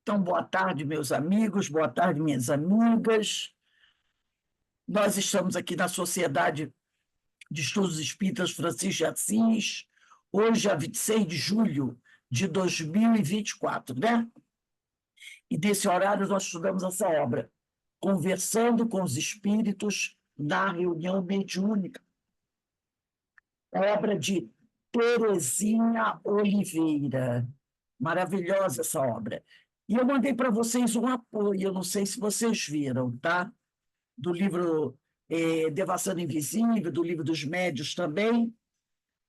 Então, boa tarde, meus amigos, boa tarde, minhas amigas. Nós estamos aqui na Sociedade de Estudos Espíritas Francisco de Assis, hoje é 26 de julho de 2024, né? E nesse horário nós estudamos essa obra, Conversando com os Espíritos na Reunião Mediúnica, obra de Terezinha Oliveira. Maravilhosa essa obra. E eu mandei para vocês um apoio, eu não sei se vocês viram, tá? Do livro Devassando Invisível, do livro dos Médios também.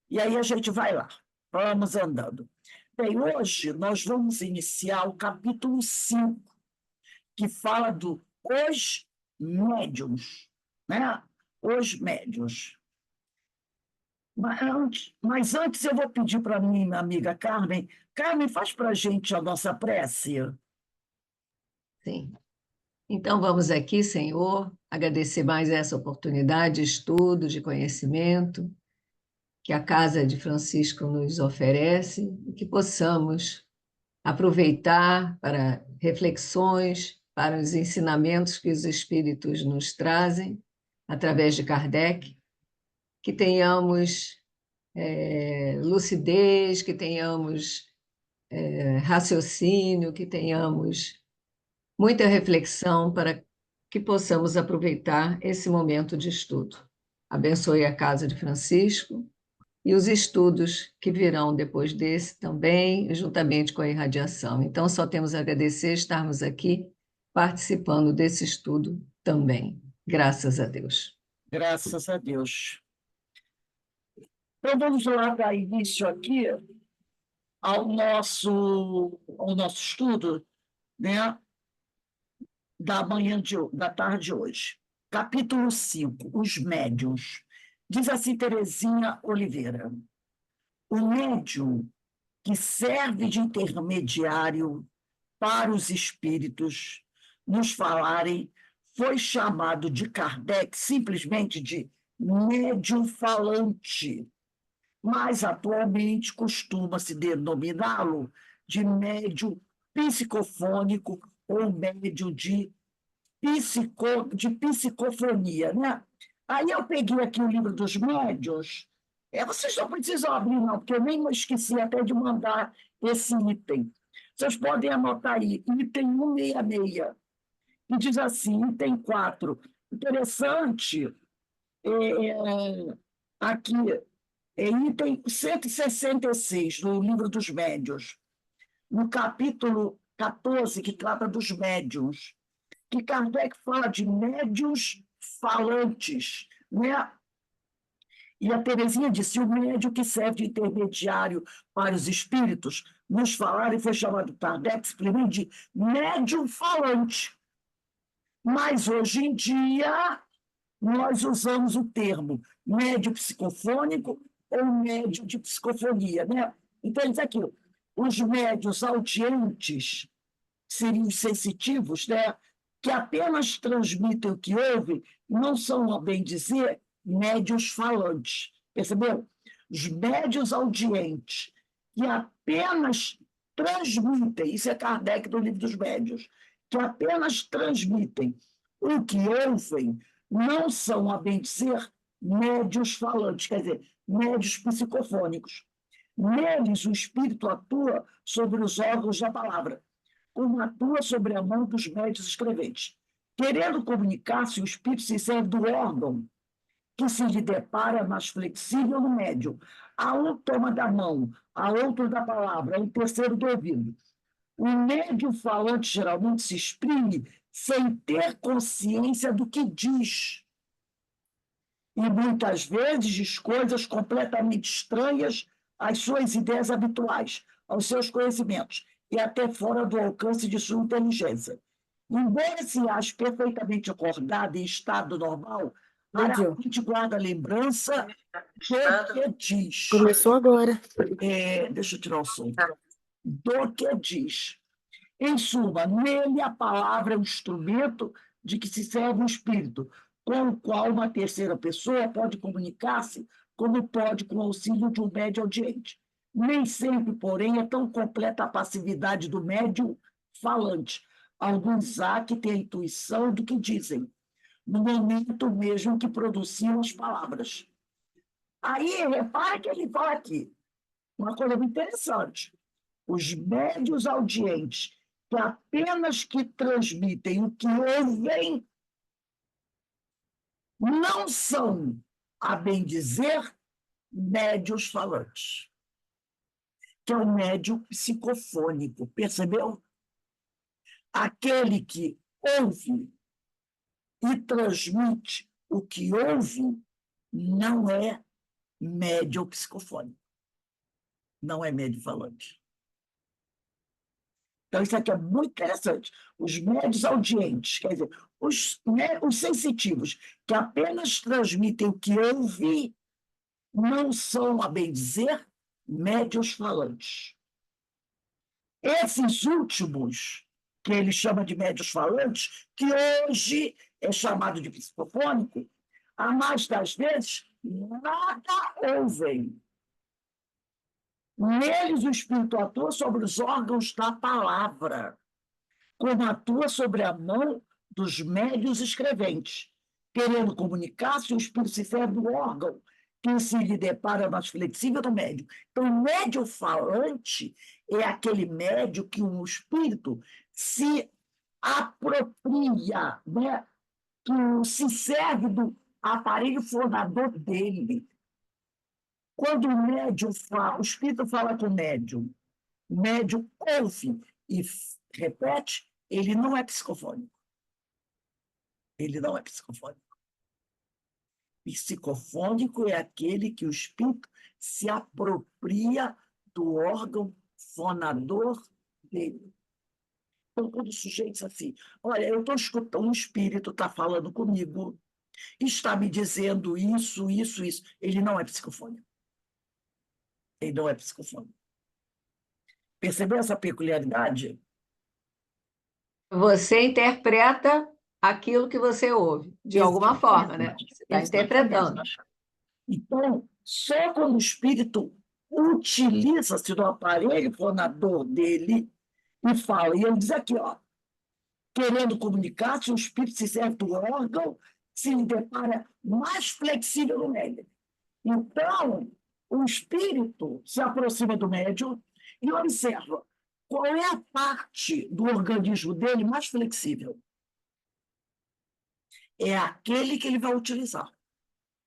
E aí a gente vai lá, vamos andando. Bem, hoje nós vamos iniciar o capítulo 5, que fala os médiuns, né? Os médiuns. Mas antes eu vou pedir para minha amiga Carmen. Carmen, faz para a gente a nossa prece. Sim. Então, vamos aqui, Senhor, agradecer mais essa oportunidade de estudo, de conhecimento, que a Casa de Francisco nos oferece e que possamos aproveitar para reflexões, para os ensinamentos que os Espíritos nos trazem, através de Kardec, que tenhamos lucidez, que tenhamos raciocínio, que tenhamos muita reflexão para que possamos aproveitar esse momento de estudo. Abençoe a Casa de Francisco e os estudos que virão depois desse também, juntamente com a irradiação. Então, só temos a agradecer estarmos aqui participando desse estudo também. Graças a Deus. Graças a Deus. Então, vamos lá dar início aqui ao nosso estudo, né, da tarde de hoje. Capítulo 5, os médiuns. Diz assim Terezinha Oliveira: o médium que serve de intermediário para os espíritos nos falarem foi chamado de Kardec simplesmente de médium falante, mas atualmente costuma-se denominá-lo de médium psicofônico ou médium de psicofonia, né? Aí eu peguei aqui o livro dos médiuns. Vocês não precisam abrir, não, porque eu nem esqueci até de mandar esse item. Vocês podem anotar aí, item 166, que diz assim, item 4. Interessante, aqui, item 166 do livro dos médiuns, no capítulo 14, que trata dos médiuns, que Kardec fala de médiuns falantes, né? E a Terezinha disse: o médium que serve de intermediário para os espíritos nos falarem foi chamado Kardec simplesmente de médium falante. Mas hoje em dia nós usamos o termo médium psicofônico ou médium de psicofonia, né? Então, ele diz aqui, os médiuns audientes seriam sensitivos, né? Que apenas transmitem o que ouvem, não são, a bem dizer, médiuns falantes. Percebeu? Os médiuns audientes, que apenas transmitem, isso é Kardec do Livro dos Médiuns, que apenas transmitem o que ouvem, não são, a bem dizer, médiuns falantes, quer dizer, médiuns psicofônicos. Neles, o espírito atua sobre os órgãos da palavra, como atua sobre a mão dos médiuns escreventes. Querendo comunicar-se, o espírito se serve do órgão que se lhe depara mais flexível no médium. A um toma da mão, a outro da palavra, a um terceiro do ouvido. O médium falante geralmente se exprime sem ter consciência do que diz. E muitas vezes diz coisas completamente estranhas às suas ideias habituais, aos seus conhecimentos, e até fora do alcance de sua inteligência. Embora se ache perfeitamente acordado em estado normal, raramente guarda lembrança do que diz. Começou agora. Deixa eu tirar o som. Do que diz. Em suma, nele a palavra é um instrumento de que se serve o espírito, com o qual uma terceira pessoa pode comunicar-se, como pode com o auxílio de um médium audiente. Nem sempre, porém, é tão completa a passividade do médium falante. Alguns há que têm a intuição do que dizem, no momento mesmo que produziam as palavras. Aí, repara que ele fala aqui, uma coisa muito interessante. Os médios audientes, que apenas que transmitem o que ouvem, não são, a bem dizer, médios falantes, que é o médio psicofônico, percebeu? Aquele que ouve e transmite o que ouve não é médio psicofônico, não é médio falante. Então, isso aqui é muito interessante. Os médios audientes, quer dizer, os sensitivos, que apenas transmitem o que ouvem, não são, a bem dizer, médios falantes. Esses últimos, que ele chama de médios falantes, que hoje é chamado de psicofônico, a mais das vezes, nada ouvem. Neles, o espírito atua sobre os órgãos da palavra, como atua sobre a mão dos médios escreventes. Querendo comunicar-se, o espírito se serve do órgão que se lhe depara mais flexível do médio. Então, o médio falante é aquele médio que o espírito se apropria, né? Que se serve do aparelho fonador dele. Quando o médium fala, o espírito fala com o médium ouve e repete, ele não é psicofônico. Ele não é psicofônico. Psicofônico é aquele que o espírito se apropria do órgão fonador dele. Então, quando o sujeito diz assim, olha, eu estou escutando, um espírito está falando comigo, está me dizendo isso, isso, isso. Ele não é psicofônico. Ele não é psicofônico. Percebeu essa peculiaridade? Você interpreta aquilo que você ouve, de alguma forma, né? Você está interpretando. Então, só quando o espírito utiliza-se do aparelho fonador dele e fala, e ele diz aqui, ó, querendo comunicar-se, o espírito se serve do órgão, se depara mais flexível no médium. Então, o espírito se aproxima do médium e observa qual é a parte do organismo dele mais flexível. É aquele que ele vai utilizar,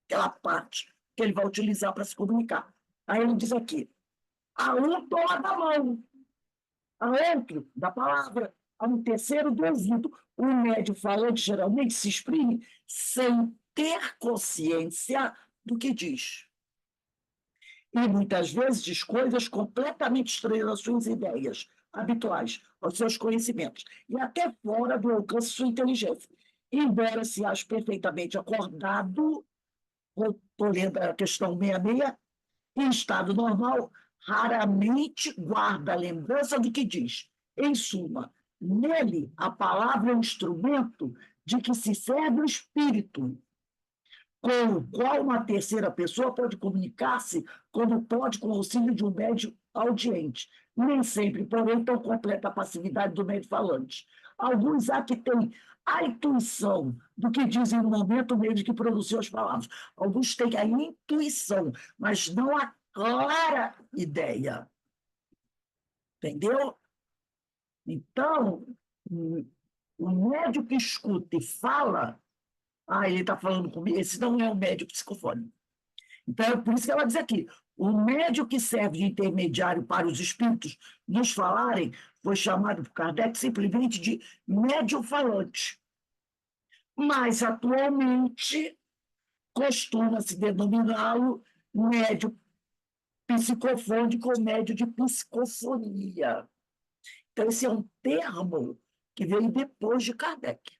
aquela parte que ele vai utilizar para se comunicar. Aí ele diz aqui, a um toma da mão, a outro da palavra, a um terceiro do ouvido. O médium falante geralmente se exprime sem ter consciência do que diz. E muitas vezes diz coisas completamente estranhas às suas ideias habituais, aos seus conhecimentos, e até fora do alcance de sua inteligência. Embora se ache perfeitamente acordado, estou lendo a questão 66, em estado normal, raramente guarda a lembrança do que diz. Em suma, nele, a palavra é um instrumento de que se serve o espírito, com o qual uma terceira pessoa pode comunicar-se quando pode com o auxílio de um médium audiente. Nem sempre, porém, tão completa a passividade do médium falante. Alguns há que têm a intuição do que dizem no momento mesmo que pronunciam as palavras. Alguns têm a intuição, mas não a clara ideia. Entendeu? Então, o médium que escuta e fala, ele está falando comigo, esse não é um médium psicofônico. Então, é por isso que ela diz aqui, o médium que serve de intermediário para os espíritos nos falarem foi chamado por Kardec simplesmente de médium falante. Mas, atualmente, costuma-se denominá-lo médium psicofônico ou médium de psicofonia. Então, esse é um termo que veio depois de Kardec.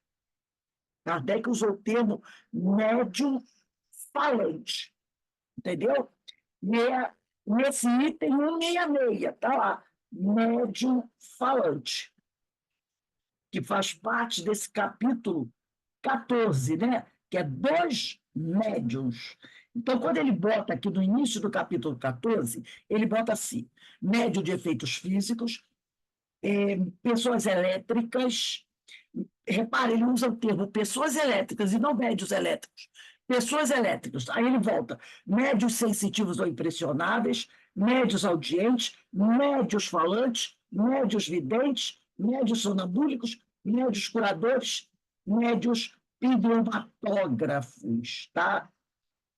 Kardec usou o termo médium falante, entendeu? Nesse item 166, está lá, médium falante, que faz parte desse capítulo 14, né? Que é dois médiuns. Então, quando ele bota aqui no início do capítulo 14, ele bota assim, médium de efeitos físicos, pessoas elétricas. Repare, ele usa o termo pessoas elétricas e não médios elétricos. Pessoas elétricas. Aí ele volta. Médios sensitivos ou impressionáveis, médios audientes, médios falantes, médios videntes, médios sonambúlicos, médios curadores, médios pneumatógrafos, tá?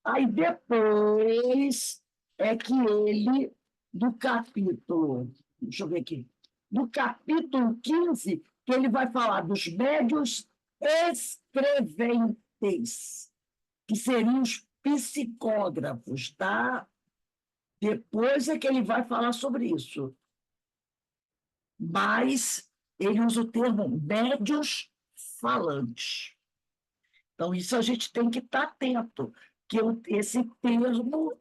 Aí depois é que ele, do capítulo, deixa eu ver aqui, do capítulo 15, que ele vai falar dos médios escreventes, que seriam os psicógrafos, tá? Depois é que ele vai falar sobre isso. Mas ele usa o termo médios falantes. Então, isso a gente tem que estar atento, que esse termo,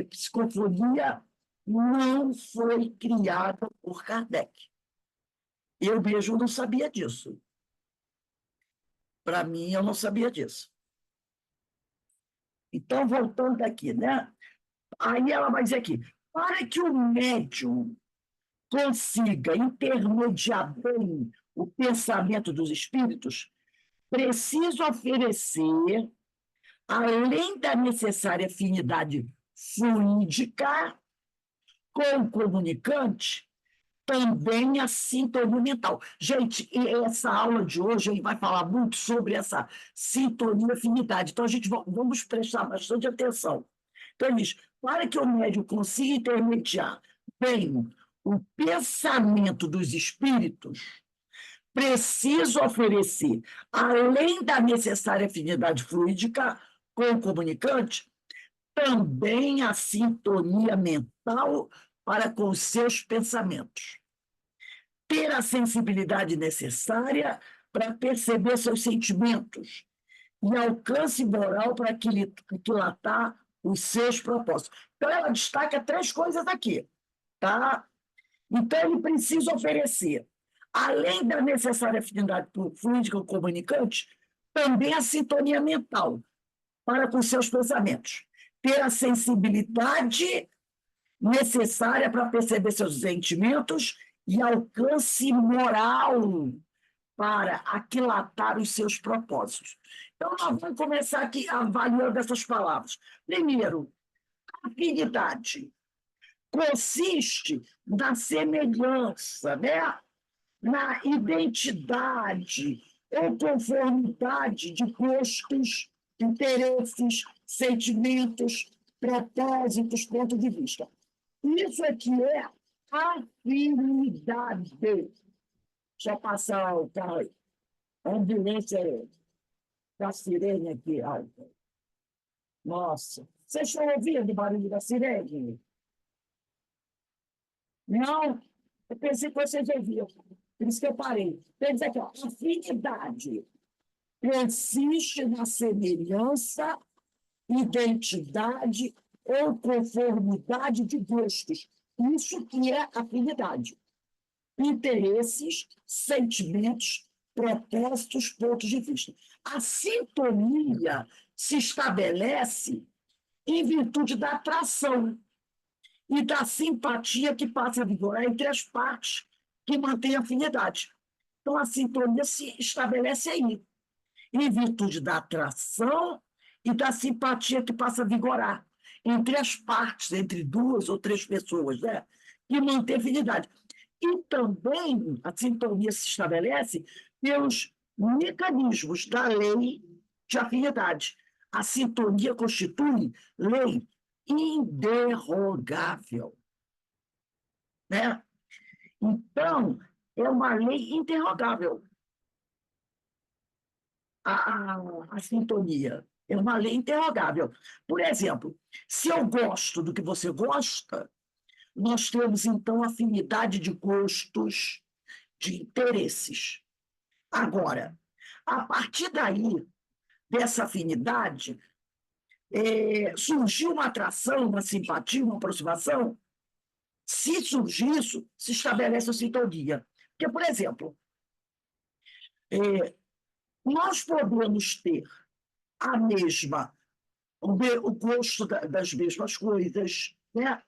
psicofonia, não foi criado por Kardec. Eu mesmo não sabia disso. Para mim, eu não sabia disso. Então, voltando aqui, né? Aí ela vai dizer aqui, para que o médium consiga intermediar bem o pensamento dos espíritos, preciso oferecer, além da necessária afinidade fluídica com o comunicante, também a sintonia mental. Gente, essa aula de hoje ele vai falar muito sobre essa sintonia afinidade. Então, a gente vamos prestar bastante atenção. Então, ele diz, para que o médium consiga intermediar bem o pensamento dos espíritos, preciso oferecer, além da necessária afinidade fluídica com o comunicante, também a sintonia mental para com os seus pensamentos. Ter a sensibilidade necessária para perceber seus sentimentos e alcance moral para aquilatar os seus propósitos. Então, ela destaca 3 coisas aqui, tá? Então, ele precisa oferecer, além da necessária afinidade fluídica comunicante, também a sintonia mental para com seus pensamentos. Ter a sensibilidade necessária para perceber seus sentimentos e alcance moral para aquilatar os seus propósitos. Então, nós vamos começar aqui avaliando essas palavras. Primeiro, afinidade consiste na semelhança, né? Na identidade ou conformidade de gostos, interesses, sentimentos, propósitos, ponto de vista. Isso aqui é afinidade. Deixa eu passar o carro, a ambulância da sirene aqui. Nossa, vocês estão ouvindo o barulho da sirene? Não, eu pensei que vocês ouviam. Por isso que eu parei. Quer dizer aqui, ó, afinidade consiste na semelhança, identidade ou conformidade de gostos. Isso que é afinidade. Interesses, sentimentos, propósitos, pontos de vista. A sintonia se estabelece em virtude da atração e da simpatia que passa a vigorar entre as partes que mantêm a afinidade. Então, a sintonia se estabelece aí, em virtude da atração e da simpatia que passa a vigorar entre as partes, entre 2 ou 3 pessoas, né? Que mantém a afinidade. E também a sintonia se estabelece pelos mecanismos da lei de afinidade. A sintonia constitui lei inderrogável, né? Então, é uma lei interrogável a sintonia. É uma lei interrogável. Por exemplo, se eu gosto do que você gosta, nós temos, então, afinidade de gostos, de interesses. Agora, a partir daí, dessa afinidade, surgiu uma atração, uma simpatia, uma aproximação. Se surgir isso, se estabelece a sintonia. Porque, por exemplo, nós podemos ter a mesma, o gosto das mesmas coisas, né?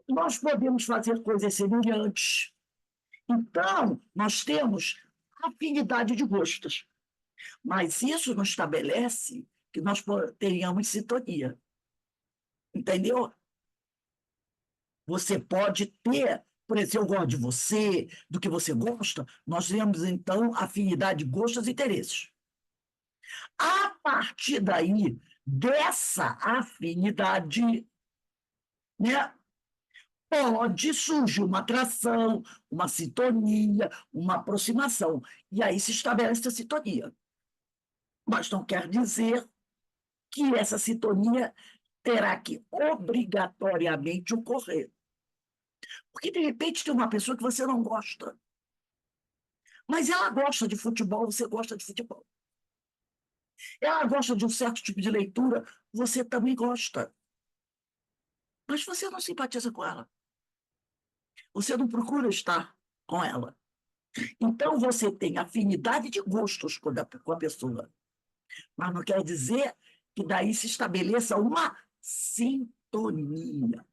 nós podemos fazer coisas semelhantes. Então, nós temos afinidade de gostos, mas isso não estabelece que nós tenhamos sintonia. Entendeu? Você pode ter, por exemplo, eu gosto de você, do que você gosta, nós temos, então, afinidade de gostos e interesses. A partir daí, dessa afinidade, né, pode surgir uma atração, uma sintonia, uma aproximação. E aí se estabelece a sintonia. Mas não quer dizer que essa sintonia terá que obrigatoriamente ocorrer. Porque, de repente, tem uma pessoa que você não gosta, mas ela gosta de futebol, você gosta de futebol. Ela gosta de um certo tipo de leitura, você também gosta. Mas você não simpatiza com ela. Você não procura estar com ela. Então, você tem afinidade de gostos com a pessoa. Mas não quer dizer que daí se estabeleça uma sintonia.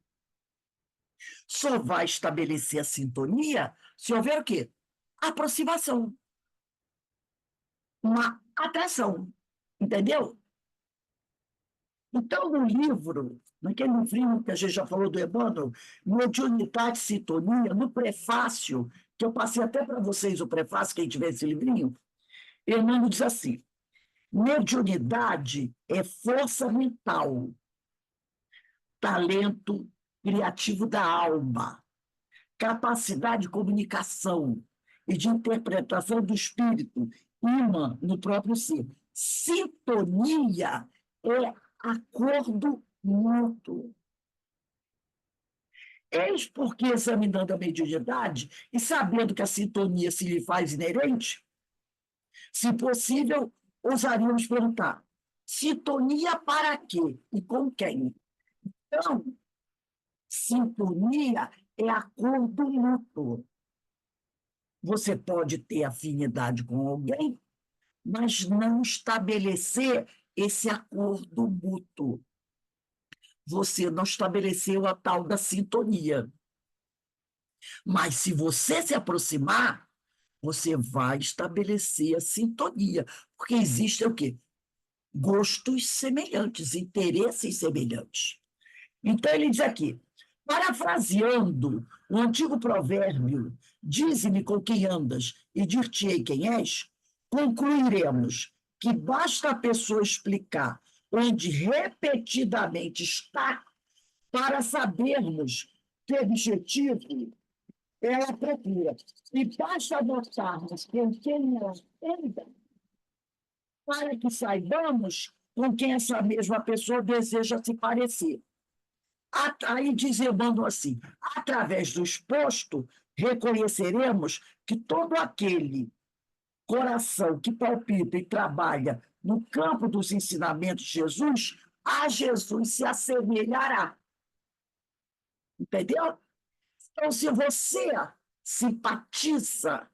Só vai estabelecer a sintonia se houver o quê? Aproximação, uma atração. Entendeu? Então, no livro, naquele livrinho que a gente já falou do Emmanuel, Mediunidade e Sintonia, no prefácio, que eu passei até para vocês o prefácio, quem tiver esse livrinho, Emmanuel diz assim: mediunidade é força mental, talento criativo da alma, capacidade de comunicação e de interpretação do espírito, imã no próprio ser. Sintonia é acordo mútuo. Eis porque, examinando a mediunidade e sabendo que a sintonia se lhe faz inerente, se possível, ousaríamos perguntar: sintonia para quê e com quem? Então, sintonia é acordo mútuo. Você pode ter afinidade com alguém, mas não estabelecer esse acordo mútuo. Você não estabeleceu a tal da sintonia. Mas se você se aproximar, você vai estabelecer a sintonia, porque existem o quê? Gostos semelhantes, interesses semelhantes. Então ele diz aqui, parafraseando o antigo provérbio, dize-me com quem andas e dir-te-ei quem és, concluiremos que basta a pessoa explicar onde repetidamente está para sabermos que objetivo ela procura. E basta notarmos com quem ela anda para que saibamos com quem essa mesma pessoa deseja se parecer. Aí diz Emmanuel assim, através do exposto, reconheceremos que todo aquele coração que palpita e trabalha no campo dos ensinamentos de Jesus, a Jesus se assemelhará. Entendeu? Então, se você simpatiza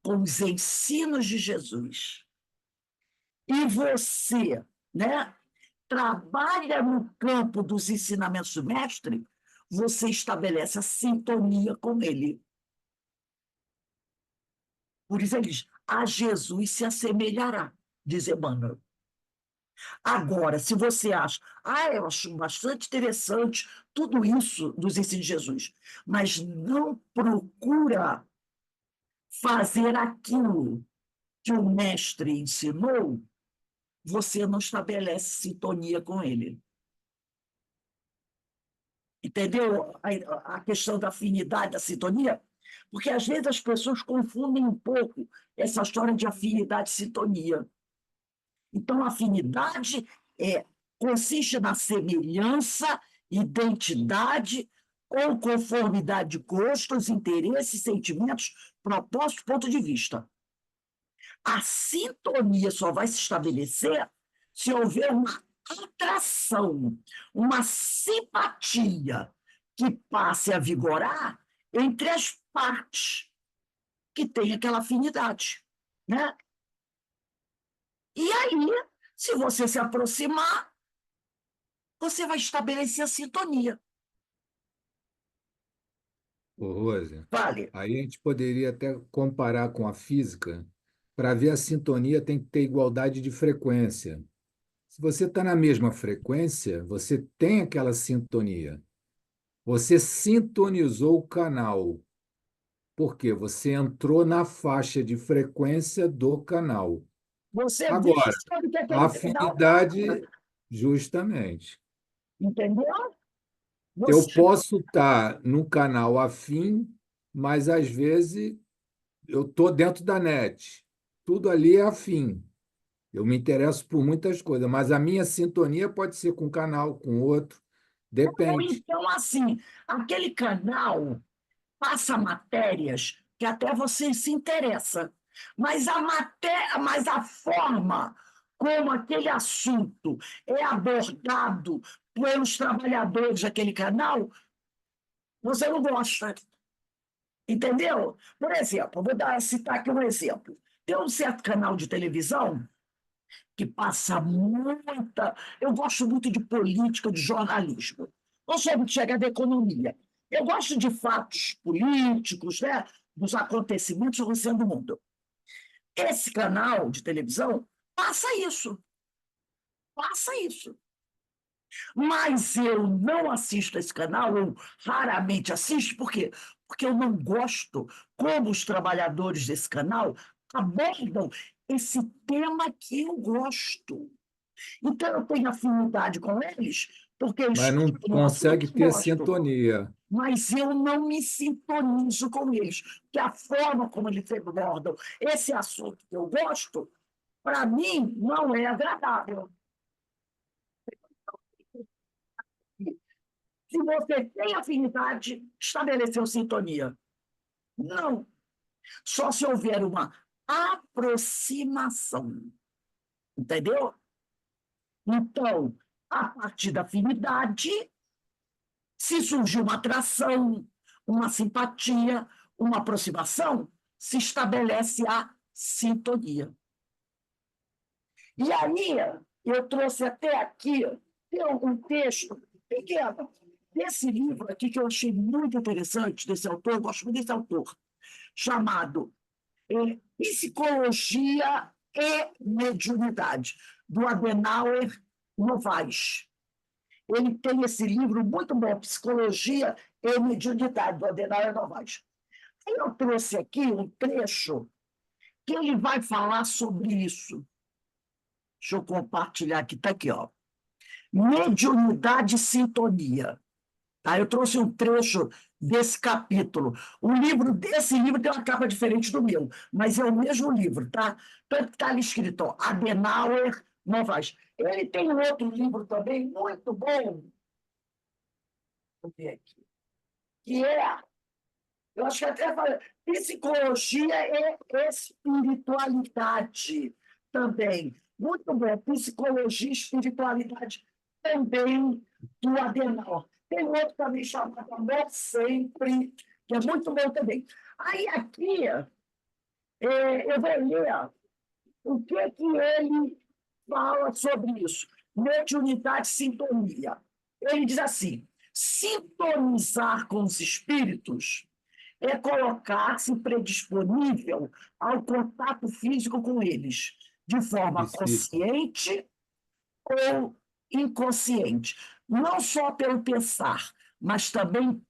com os ensinos de Jesus e você, né, trabalha no campo dos ensinamentos do mestre, você estabelece a sintonia com ele. Por isso ele diz, a Jesus se assemelhará, diz Emmanuel. Agora, se você acha, eu acho bastante interessante tudo isso dos ensinos de Jesus, mas não procura fazer aquilo que o mestre ensinou, você não estabelece sintonia com ele. Entendeu a questão da afinidade, da sintonia? Porque às vezes as pessoas confundem um pouco essa história de afinidade e sintonia. Então, afinidade consiste na semelhança, identidade ou conformidade de gostos, interesses, sentimentos, propósitos, ponto de vista. A sintonia só vai se estabelecer se houver uma atração, uma simpatia que passe a vigorar entre as partes que têm aquela afinidade, né? E aí, se você se aproximar, você vai estabelecer a sintonia. Ô, Rose, Fale. aí a gente poderia até comparar com a física. Para ver a sintonia, tem que ter igualdade de frequência. Se você está na mesma frequência, você tem aquela sintonia. Você sintonizou o canal. Por quê? Você entrou na faixa de frequência do canal. Você vê e Agora, sabe que a aquele canal passa, afinidade, justamente. entendeu? Eu Você, posso estar no canal afim, mas às vezes eu estou dentro da net. Tudo ali é afim. Eu me interesso por muitas coisas, mas a minha sintonia pode ser com um canal, com outro. ou Depende. então, assim, aquele canal passa matérias que até você se interessa, mas a matéria, mas a forma como aquele assunto é abordado pelos trabalhadores daquele canal, você não gosta. Entendeu? Por exemplo, citar aqui um exemplo. Tem um certo canal de televisão que passa muita. Eu gosto muito de política, de jornalismo. Não sou muito chegada à economia. Eu gosto de fatos políticos, né? Dos acontecimentos acontecendo no mundo. Esse canal de televisão passa isso. Mas eu não assisto esse canal, ou raramente assisto, por quê? Porque eu não gosto como os trabalhadores desse canal abordam esse tema que eu gosto. Então, eu tenho afinidade com eles, porque eles Mas não tocam no assunto consegue que eu ter gosto. sintonia. Mas eu não me sintonizo com eles, porque a forma como eles abordam esse assunto que eu gosto, para mim, não é agradável. Se você tem afinidade, estabeleceu sintonia. Não. Só se houver uma aproximação. Entendeu? Então, a partir da afinidade, se surgir uma atração, uma simpatia, uma aproximação, se estabelece a sintonia. E aí, eu trouxe até aqui, tem um texto pequeno, desse livro aqui que eu achei muito interessante, desse autor, eu gosto muito desse autor, chamado Psicologia e Mediunidade, do Adenauer Novaes. Ele tem esse livro muito bom, Psicologia e Mediunidade, do Adenauer Novaes. Aí eu trouxe aqui um trecho que ele vai falar sobre isso. Deixa eu compartilhar aqui, está aqui, ó. Mediunidade e sintonia. Tá? Eu trouxe um trecho desse capítulo. Esse livro tem uma capa diferente do meu, mas é o mesmo livro, tá? Tanto que está ali escrito, ó, Adenauer Novaes. Ele tem um outro livro também muito bom, vou ver aqui, que é, eu acho que até fala, Psicologia e Espiritualidade também. Muito bom, Psicologia e Espiritualidade também do Adenauer. Tem outro também chamado Amor Sempre, que é muito bom também. Aí aqui eu vou ler o que ele fala sobre isso. Mediunidade e sintonia. Ele diz assim: sintonizar com os espíritos é colocar-se predisponível ao contato físico com eles, de forma Psíquico. consciente ou inconsciente, não só pelo pensar, mas também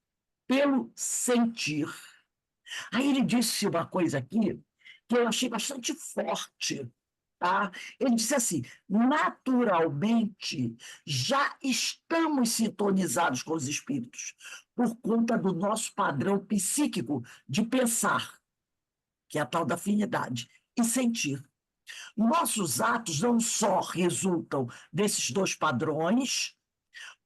pelo sentir. Aí ele disse uma coisa aqui que eu achei bastante forte. Tá? Ele disse assim: naturalmente, já estamos sintonizados com os espíritos, por conta do nosso padrão psíquico de pensar, que é a tal da afinidade, e sentir. Nossos atos não só resultam desses dois padrões,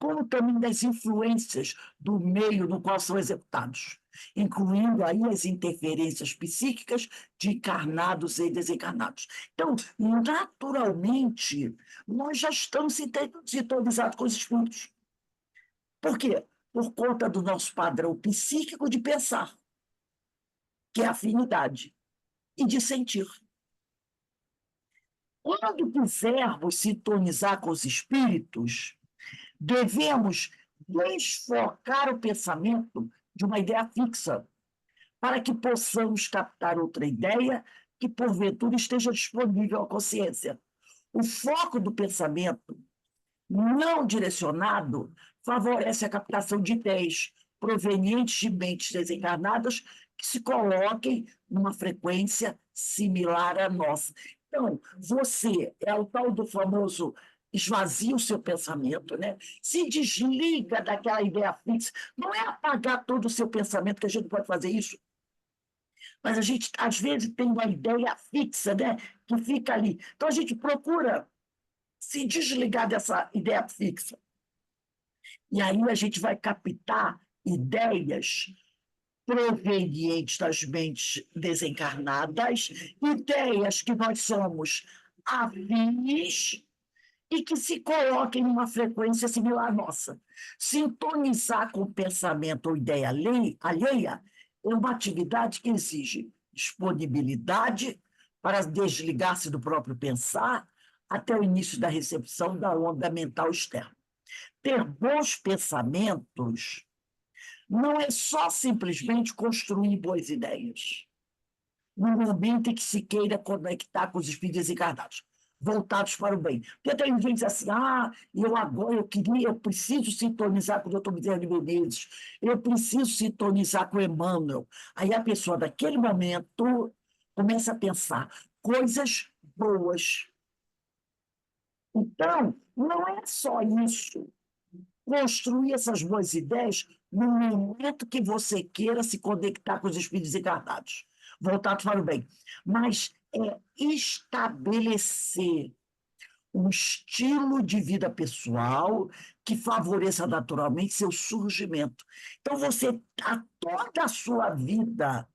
como também das influências do meio no qual são executados, incluindo aí as interferências psíquicas de encarnados e desencarnados. Então, naturalmente, nós já estamos sintonizados com os espíritos. Por quê? Por conta do nosso padrão psíquico de pensar, que é a afinidade, e de sentir. Quando quisermos sintonizar com os espíritos, devemos desfocar o pensamento de uma ideia fixa, para que possamos captar outra ideia que, porventura, esteja disponível à consciência. O foco do pensamento não direcionado favorece a captação de ideias provenientes de mentes desencarnadas que se coloquem numa frequência similar à nossa. Então, você é o tal do famoso esvazia o seu pensamento, né? Se desliga daquela ideia fixa. Não é apagar todo o seu pensamento, que a gente pode fazer isso, mas a gente, às vezes, tem uma ideia fixa, né? Que fica ali. Então, a gente procura se desligar dessa ideia fixa. E aí a gente vai captar ideias provenientes das mentes desencarnadas, ideias que nós somos afins e que se coloquem numa frequência similar à nossa. Sintonizar com o pensamento ou ideia alheia é uma atividade que exige disponibilidade para desligar-se do próprio pensar até o início da recepção da onda mental externa. Ter bons pensamentos não é só simplesmente construir boas ideias, no momento em que se queira conectar com os espíritos desencarnados, voltados para o bem. Porque tem gente que diz assim, eu preciso sintonizar com o doutor Bezerra de Menezes, eu preciso sintonizar com o Emmanuel. Aí a pessoa, naquele momento, começa a pensar coisas boas. Então, não é só isso. Construir essas boas ideias no momento que você queira se conectar com os espíritos encarnados, voltados para o bem. Mas é estabelecer um estilo de vida pessoal que favoreça naturalmente seu surgimento. Então, toda a sua vida,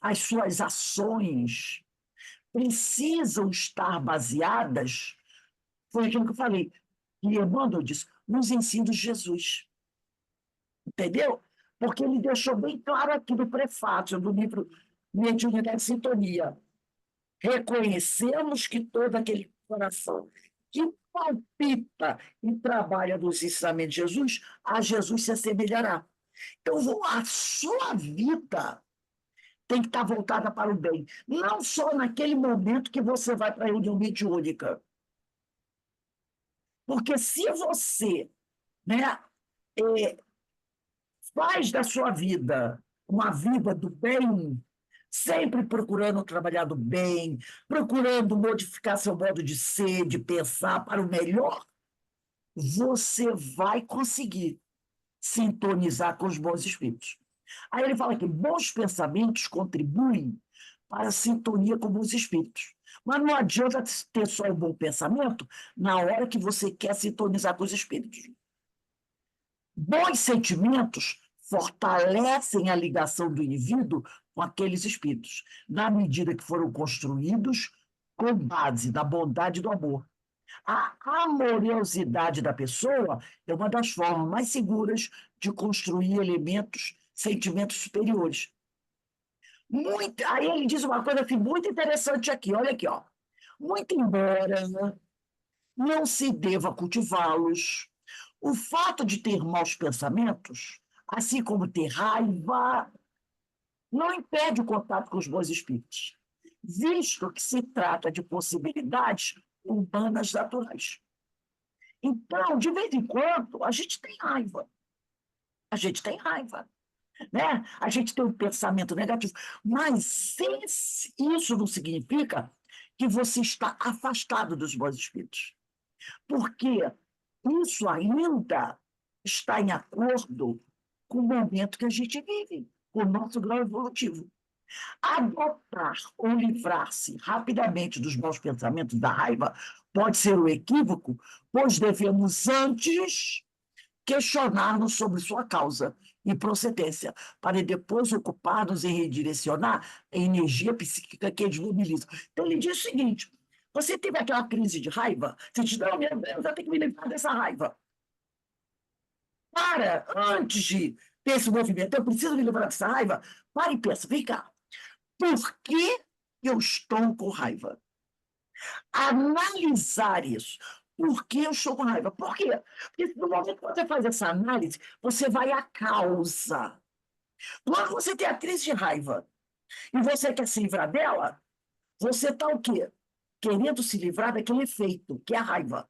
as suas ações precisam estar baseadas, foi aquilo que eu falei, e Emmanuel disse, nos ensinos de Jesus. Entendeu? Porque ele deixou bem claro aqui no prefácio do livro Mediunidade e Sintonia. Reconhecemos que todo aquele coração que palpita e trabalha nos ensinamentos de Jesus, a Jesus se assemelhará. Então, a sua vida tem que estar voltada para o bem. Não só naquele momento que você vai para a reunião mediúnica. Porque se você, né, faz da sua vida uma vida do bem, sempre procurando trabalhar do bem, procurando modificar seu modo de ser, de pensar para o melhor, você vai conseguir sintonizar com os bons espíritos. Aí ele fala que bons pensamentos contribuem para a sintonia com bons espíritos. Mas não adianta ter só um bom pensamento na hora que você quer sintonizar com os espíritos. Bons sentimentos fortalecem a ligação do indivíduo com aqueles espíritos, na medida que foram construídos com base na bondade e do amor. A amorosidade da pessoa é uma das formas mais seguras de construir sentimentos superiores. Aí ele diz uma coisa assim, muito interessante aqui, olha aqui, ó. Muito embora não se deva cultivá-los, o fato de ter maus pensamentos, assim como ter raiva, não impede o contato com os bons espíritos, visto que se trata de possibilidades humanas naturais. Então, de vez em quando, a gente tem raiva. A gente tem raiva. Né? A gente tem um pensamento negativo. Mas isso não significa que você está afastado dos bons espíritos. Porque isso ainda está em acordo com o momento que a gente vive, com o nosso grau evolutivo. Adotar ou livrar-se rapidamente dos maus pensamentos, da raiva, pode ser um equívoco, pois devemos antes questionar-nos sobre sua causa e procedência, para depois ocupar-nos em redirecionar a energia psíquica que eles mobilizam. Então, ele diz o seguinte, você teve aquela crise de raiva, você diz, não, meu Deus, eu tenho que me livrar dessa raiva. Antes de ter esse movimento, eu preciso me livrar dessa raiva, para e pensa, vem cá, por que eu estou com raiva? Analisar isso. Por que eu estou com raiva? Por quê? Porque no momento que você faz essa análise, você vai à causa. Quando você tem a crise de raiva e você quer se livrar dela, você está o quê? Querendo se livrar daquele efeito, que é a raiva.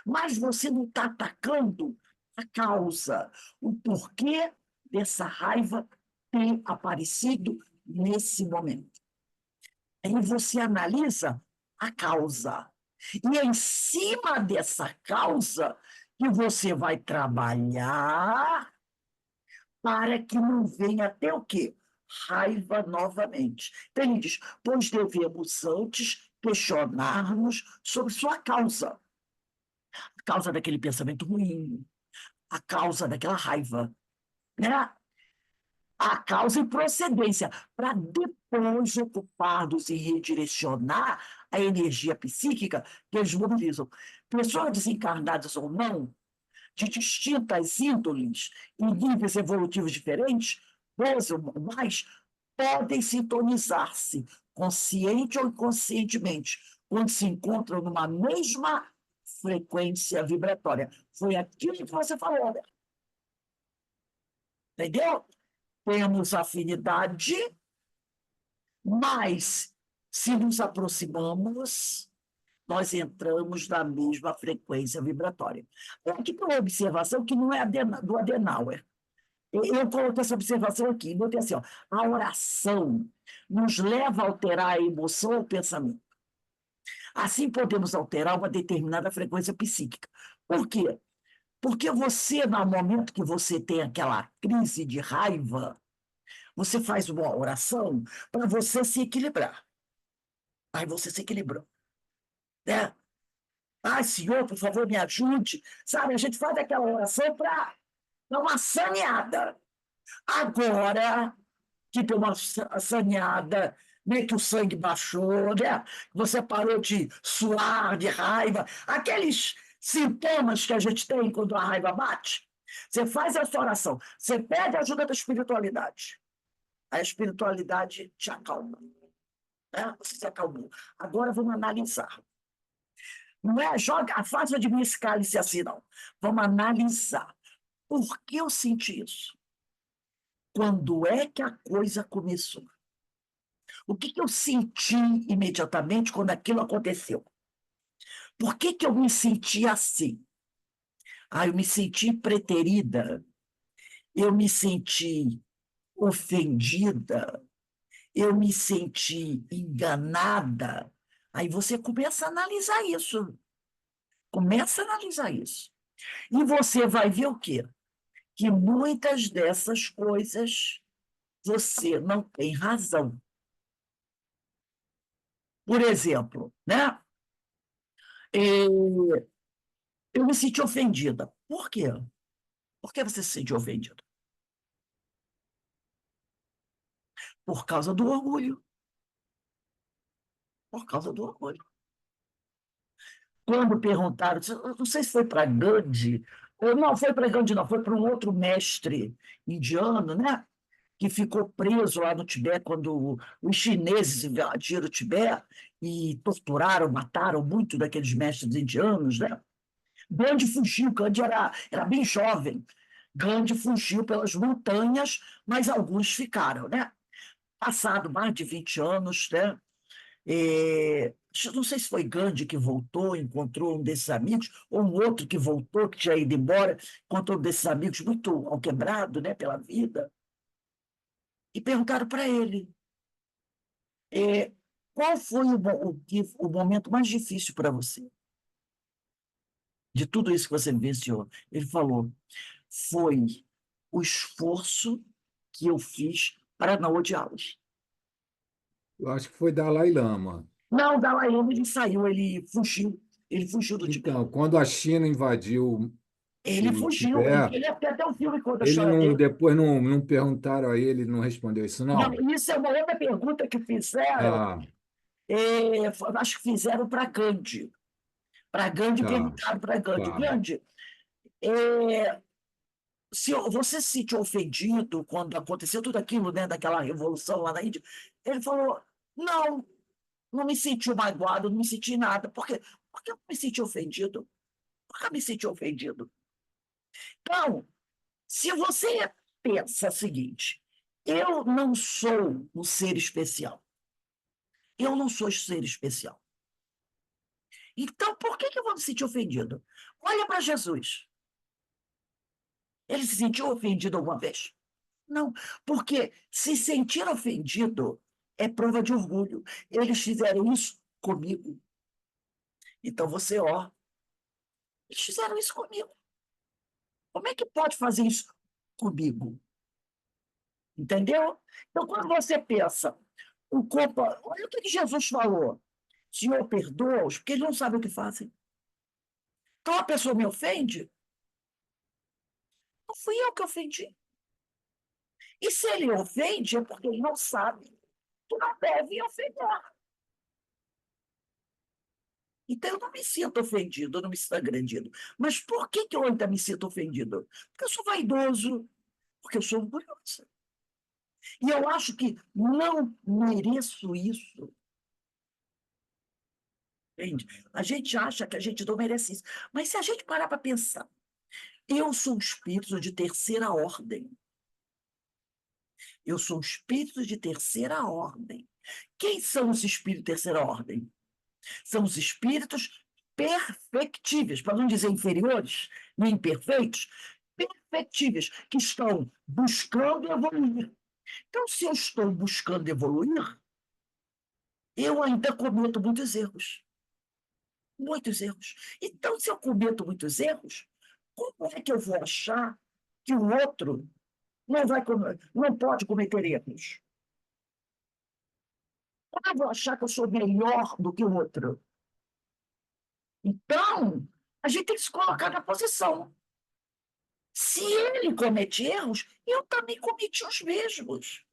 Mas você não está atacando a causa, o porquê dessa raiva ter aparecido nesse momento. Aí você analisa a causa. E é em cima dessa causa que você vai trabalhar para que não venha até o quê? Raiva novamente. Então ele diz, pois devemos antes questionar-nos sobre sua causa. A causa daquele pensamento ruim, a causa daquela raiva, né? A causa e procedência, para depois ocupar-nos e redirecionar a energia psíquica que eles mobilizam. Pessoas desencarnadas ou não, de distintas índoles e níveis evolutivos diferentes, dois ou mais, podem sintonizar-se, consciente ou inconscientemente, quando se encontram numa mesma frequência vibratória. Foi aquilo que você falou, né? Entendeu? Temos afinidade, mas se nos aproximamos, nós entramos na mesma frequência vibratória. Aqui tem uma observação que não é do Adenauer. Eu coloquei essa observação aqui, botei assim, ó, a oração nos leva a alterar a emoção ou o pensamento. Assim podemos alterar uma determinada frequência psíquica. Por quê? Porque você, no momento que você tem aquela crise de raiva, você faz uma oração para você se equilibrar. Aí você se equilibrou, né? Ai, Senhor, por favor, me ajude. Sabe, a gente faz aquela oração para dar uma saneada. Agora que deu uma saneada, né, que o sangue baixou, né? Você parou de suar, de raiva, aqueles sintomas que a gente tem quando a raiva bate. Você faz essa oração, você pede a ajuda da espiritualidade. A espiritualidade te acalma, né? Você se acalmou. Agora vamos analisar. Não é joga, afasta de mim esse cálice assim, não. Vamos analisar. Por que eu senti isso? Quando é que a coisa começou? O que eu senti imediatamente quando aquilo aconteceu? Por que eu me senti assim? Ah, eu me senti preterida, eu me senti ofendida, eu me senti enganada. Aí você começa a analisar isso. Começa a analisar isso. E você vai ver o quê? Que muitas dessas coisas você não tem razão. Por exemplo, né? Eu me senti ofendida. Por quê? Por que você se sentiu ofendida? Por causa do orgulho. Por causa do orgulho. Quando perguntaram, não sei se foi para Gandhi, ou não foi para Gandhi, não, foi para um outro mestre indiano, né? Que ficou preso lá no Tibete quando os chineses invadiram o Tibete e torturaram, mataram muito daqueles mestres indianos, né? Gandhi fugiu, Gandhi era bem jovem. Gandhi fugiu pelas montanhas, mas alguns ficaram, né? Passado mais de 20 anos, né? Não sei se foi Gandhi que voltou, encontrou um desses amigos, ou um outro que voltou, que tinha ido embora, encontrou um desses amigos muito alquebrado, né, pela vida, e perguntaram para ele, qual foi o momento mais difícil para você, de tudo isso que você vivenciou? Ele falou, foi o esforço que eu fiz para não odiá-los. Eu acho que foi Dalai Lama. Não, o Dalai Lama, ele saiu, ele fugiu do Tibete. Então, quando a China invadiu Ele o fugiu, Tibete, ele tem até um filme que conta a ele história não, dele. depois não perguntaram a ele, ele não respondeu isso, Não, não. isso é uma outra pergunta que fizeram, Ah, acho que fizeram para Gandhi. Para Gandhi, tá, perguntaram para Gandhi, tá. Gandhi, se você se sentiu ofendido quando aconteceu tudo aquilo, né, daquela revolução lá na Índia? Ele falou, não, não me senti magoado, não me senti nada. Por que eu me senti ofendido? Por que eu me senti ofendido? Então, se você pensa o seguinte, Eu não sou um ser especial. Eu não sou ser especial. Então, por que eu vou me sentir ofendido? Olha para Jesus. Ele se sentiu ofendido alguma vez? Não, porque se sentir ofendido é prova de orgulho. Eles fizeram isso comigo. Então você, ó, eles fizeram isso comigo. Como é que pode fazer isso comigo? Entendeu? Então, quando você pensa, o culpa, olha o que Jesus falou. Senhor, perdoa-os, porque eles não sabem o que fazem. Então a pessoa me ofende, não fui eu que ofendi. E se ele ofende, é porque ele não sabe que não deve ofender. Então eu não me sinto ofendido, eu não me sinto agredido. Mas por que eu ainda me sinto ofendido? Porque eu sou vaidoso, porque eu sou orgulhoso. E eu acho que não mereço isso. Entende? A gente acha que a gente não merece isso. Mas se a gente parar para pensar, eu sou um espírito de terceira ordem. Eu sou um espírito de terceira ordem. Quem são os espíritos de terceira ordem? São os espíritos perfectíveis, para não dizer inferiores, nem imperfeitos, perfectíveis, que estão buscando evoluir. Então, se eu estou buscando evoluir, eu ainda cometo muitos erros. Muitos erros. Então, se eu cometo muitos erros, como é que eu vou achar que o outro não pode cometer erros? Como eu vou achar que eu sou melhor do que o outro? Então, a gente tem que se colocar na posição. Se ele comete erros, eu também cometi os mesmos.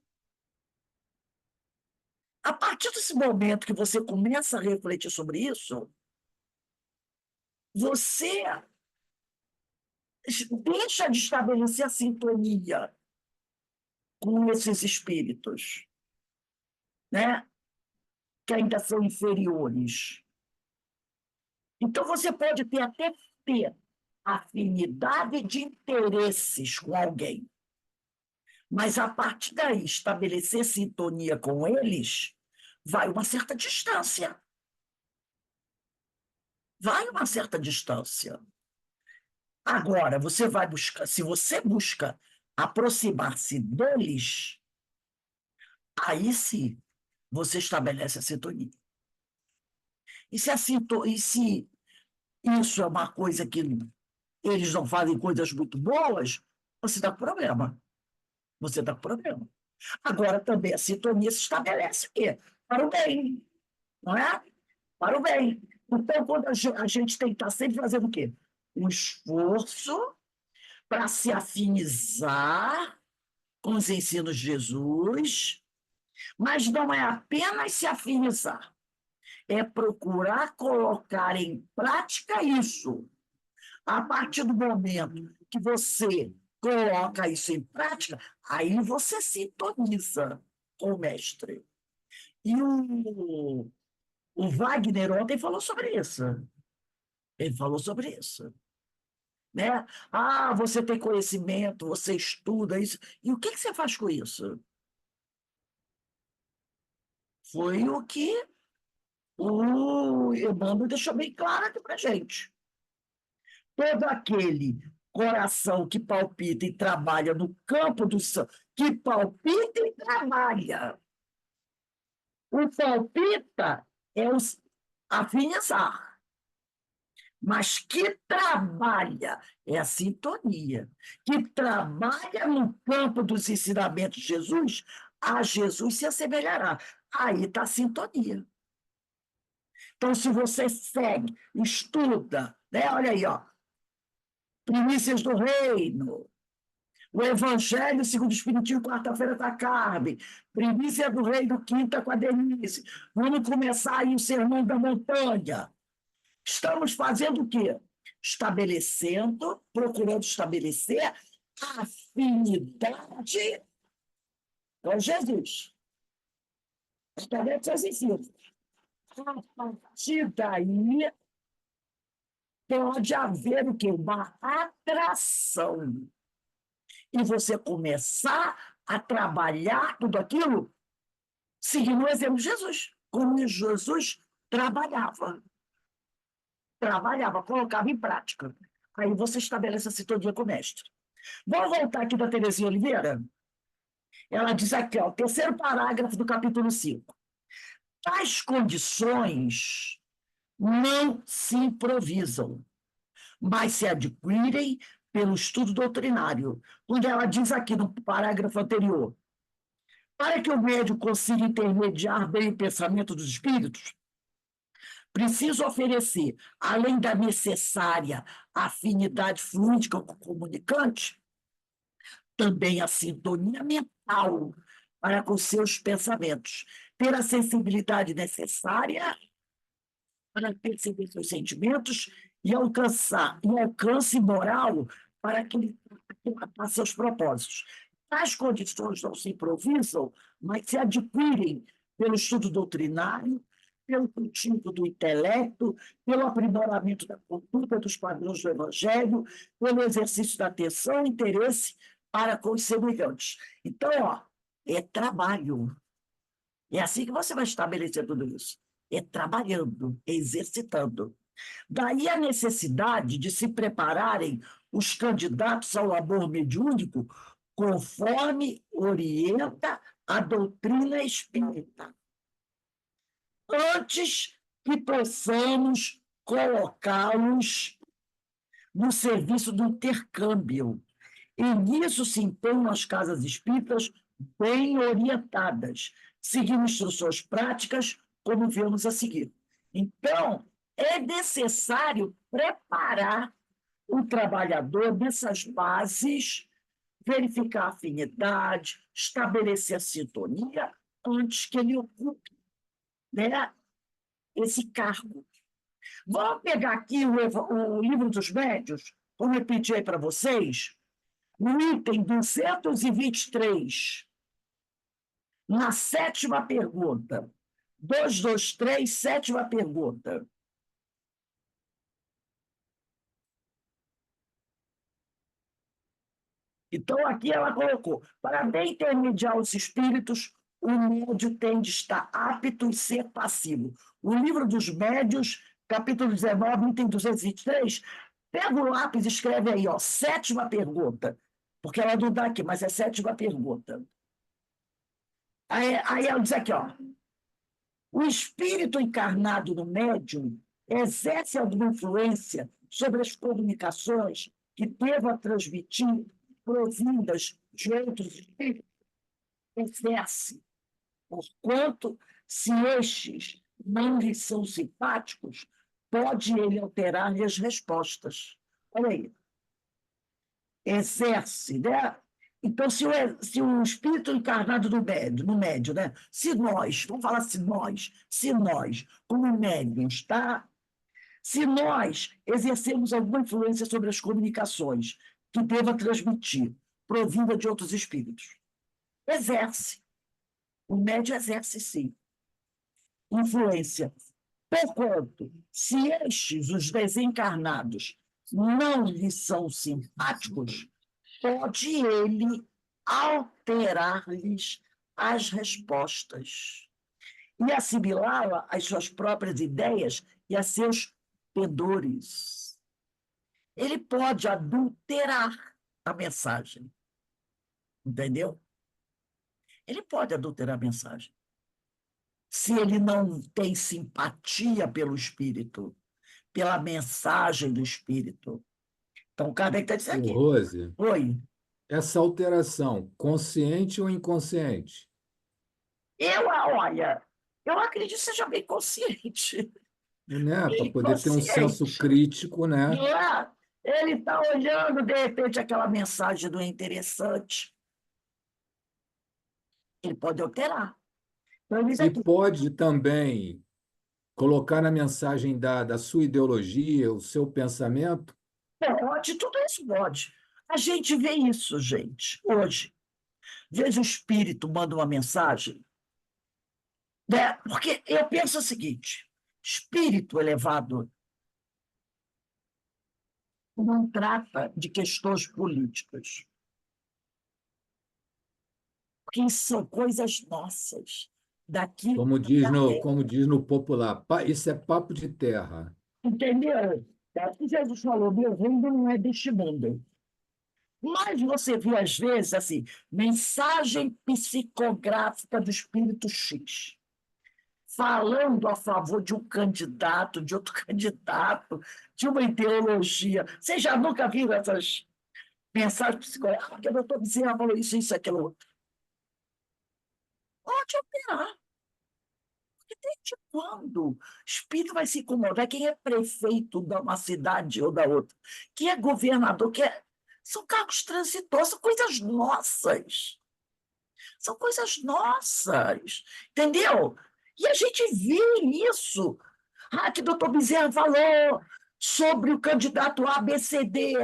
A partir desse momento que você começa a refletir sobre isso, você deixa de estabelecer a sintonia com esses espíritos, né? Que ainda são inferiores. Então, você pode ter afinidade de interesses com alguém, mas a partir daí estabelecer sintonia com eles, vai uma certa distância. Vai uma certa distância. Agora, você vai buscar, se você busca aproximar-se deles, aí sim você estabelece a sintonia. E se isso é uma coisa que eles não fazem coisas muito boas, você está com problema. Você está com problema. Agora, também a sintonia se estabelece o quê? Para o bem, não é? Para o bem. Então, quando a gente tem que estar sempre fazendo o quê? Um esforço para se afinizar com os ensinos de Jesus, mas não é apenas se afinizar, é procurar colocar em prática isso. A partir do momento que você coloca isso em prática, aí você sintoniza com o mestre. E o Wagner ontem falou sobre isso. Ele falou sobre isso. Né? Ah, você tem conhecimento, você estuda isso. E o que você faz com isso? Foi o que o Emmanuel deixou bem claro aqui para gente. Todo aquele coração que palpita e trabalha no campo do santo, que palpita e trabalha. O palpita é o afinizar, mas que trabalha é a sintonia, que trabalha no campo dos ensinamentos de Jesus, a Jesus se assemelhará. Aí está a sintonia. Então, se você segue, estuda, né? Olha aí, ó, Primícias do Reino, o Evangelho segundo o Espiritismo, quarta-feira da Carmen, Primícia do Reino, quinta com a Denise. Vamos começar aí o Sermão da Montanha. Estamos fazendo o quê? Procurando estabelecer afinidade com Jesus. Estabelece seus ensinos. A partir daí, pode haver o quê? Uma atração. E você começar a trabalhar tudo aquilo seguindo o exemplo de Jesus, como Jesus trabalhava. Trabalhava, colocava em prática. Aí você estabelece a sintonia com o mestre. Vamos voltar aqui da Terezinha Oliveira? Ela diz aqui, ó, o terceiro parágrafo do capítulo 5. Tais condições não se improvisam, mas se adquirem pelo estudo doutrinário. Quando ela diz aqui no parágrafo anterior, para que o médium consiga intermediar bem o pensamento dos espíritos, precisa oferecer, além da necessária afinidade fluídica com o comunicante, também a sintonia mental para com seus pensamentos, ter a sensibilidade necessária para perceber seus sentimentos e alcance moral para que ele faça seus propósitos. Tais condições não se improvisam, mas se adquirem pelo estudo doutrinário, pelo cultivo do intelecto, pelo aprimoramento da conduta dos padrões do Evangelho, pelo exercício da atenção e interesse para com os semelhantes. Então, ó, é trabalho. É assim que você vai estabelecer tudo isso. É trabalhando, é exercitando. Daí a necessidade de se prepararem os candidatos ao amor mediúnico conforme orienta a doutrina espírita, antes que possamos colocá-los no serviço do intercâmbio. E nisso se empenham as casas espíritas bem orientadas, seguindo instruções práticas, como vemos a seguir. Então, é necessário preparar o trabalhador nessas bases, verificar a afinidade, estabelecer a sintonia, antes que ele ocupe, né, esse cargo. Vamos pegar aqui o Livro dos Médiuns, como eu pedi aí para vocês, no item 223, na sétima pergunta. 223, sétima pergunta. Então, aqui ela colocou: para bem intermediar os espíritos, o médio tem de estar apto e ser passivo. O Livro dos Médiuns, capítulo 19, item 223, pega o lápis e escreve aí, ó, sétima pergunta, porque ela não dá aqui, mas é sétima pergunta. Aí ela diz aqui, ó, o espírito encarnado no médium exerce alguma influência sobre as comunicações que deva transmitir provindas de outros espíritos? Exerce, porquanto, se estes não lhes são simpáticos, pode ele alterar-lhe as respostas. Olha aí. Exerce, né? Então, se o espírito encarnado no médio, né? Se nós, vamos falar se nós, como médiuns, tá? Se nós exercemos alguma influência sobre as comunicações que deva transmitir, provinda de outros espíritos, exerce. O médium exerce, sim, influência. Porquanto, se estes, os desencarnados, não lhes são simpáticos, pode ele alterar-lhes as respostas e assimilá-la às suas próprias ideias e a seus pendores. Ele pode adulterar a mensagem, entendeu? Ele pode adulterar a mensagem. Se ele não tem simpatia pelo espírito, pela mensagem do espírito. Então, Kardec está dizendo Ô, aqui. Rose, Oi. essa alteração, consciente ou inconsciente? Olha, eu acredito que seja bem consciente. Né? Para Bem poder ter um senso consciente. crítico, né? Não é? Ele está olhando, de repente, aquela mensagem do interessante. Ele pode alterar. Então, ele diz E aqui, pode também colocar na mensagem da sua ideologia, o seu pensamento. pode, tudo isso pode. A gente vê isso, gente, hoje. Veja o espírito manda uma mensagem, né? Porque eu penso o seguinte: espírito elevado não trata de questões políticas. que são coisas nossas, daqui Como diz no popular, isso é papo de terra. entendeu? É o que Jesus falou, meu reino não é deste mundo. Mas você vê, às vezes, assim, mensagem psicográfica do espírito X, falando a favor de um candidato, de outro candidato, de uma ideologia. Você já nunca viu essas mensagens psicográficas? Porque o doutor Bezerra falou isso, aquilo outro. Pode operar. Desde quando o espírito vai se incomodar? Quem é prefeito de uma cidade ou da outra? Quem é governador? São cargos transitórios, são coisas nossas. São coisas nossas. Entendeu? E a gente vê isso. Que o doutor Bezerra falou sobre o candidato ABCDE.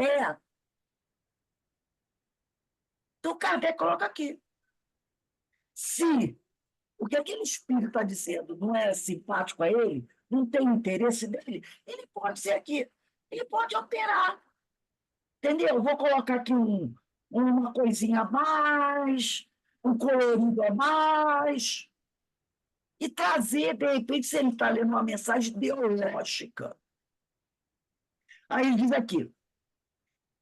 Então, Kardec coloca aqui. Se o que aquele espírito está dizendo não é simpático a ele, não tem interesse dele, ele pode ser aqui, ele pode alterar. Entendeu? Vou colocar aqui uma coisinha a mais, um colorido a mais, e trazer, de repente, se ele está lendo uma mensagem ideológica. Aí ele diz aqui,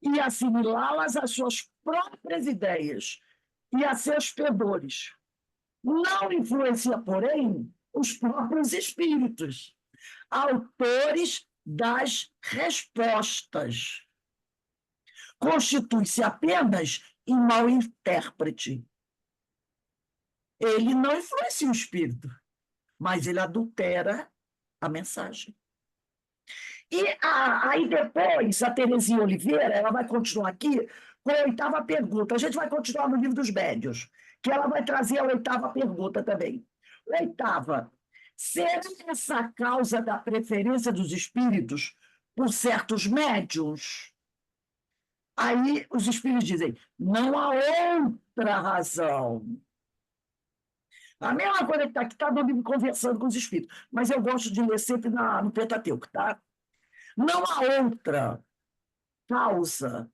e assimilá-las às suas próprias ideias e a seus pendores. Não influencia, porém, os próprios espíritos, autores das respostas. Constitui-se apenas em mau intérprete. Ele não influencia o espírito, mas ele adultera a mensagem. E aí depois, a Terezinha Oliveira, ela vai continuar aqui com a 8ª pergunta. A gente vai continuar no Livro dos Médiuns, que ela vai trazer a 8ª pergunta também. 8ª, será essa a causa da preferência dos espíritos por certos médiuns? Aí os espíritos dizem, não há outra razão. A mesma coisa que está aqui, está no livro Conversando com os Espíritos, mas eu gosto de ler sempre no Pentateuco, tá? Não há outra causa.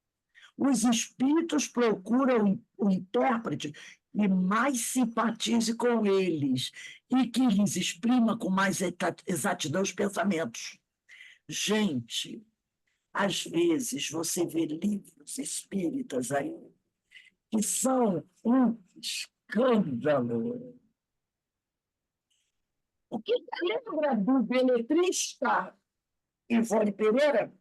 Os espíritos procuram o intérprete que mais simpatize com eles e que lhes exprima com mais exatidão os pensamentos. Gente, às vezes você vê livros espíritas aí que são um escândalo. O que lembra do beletrista Ivone Pereira?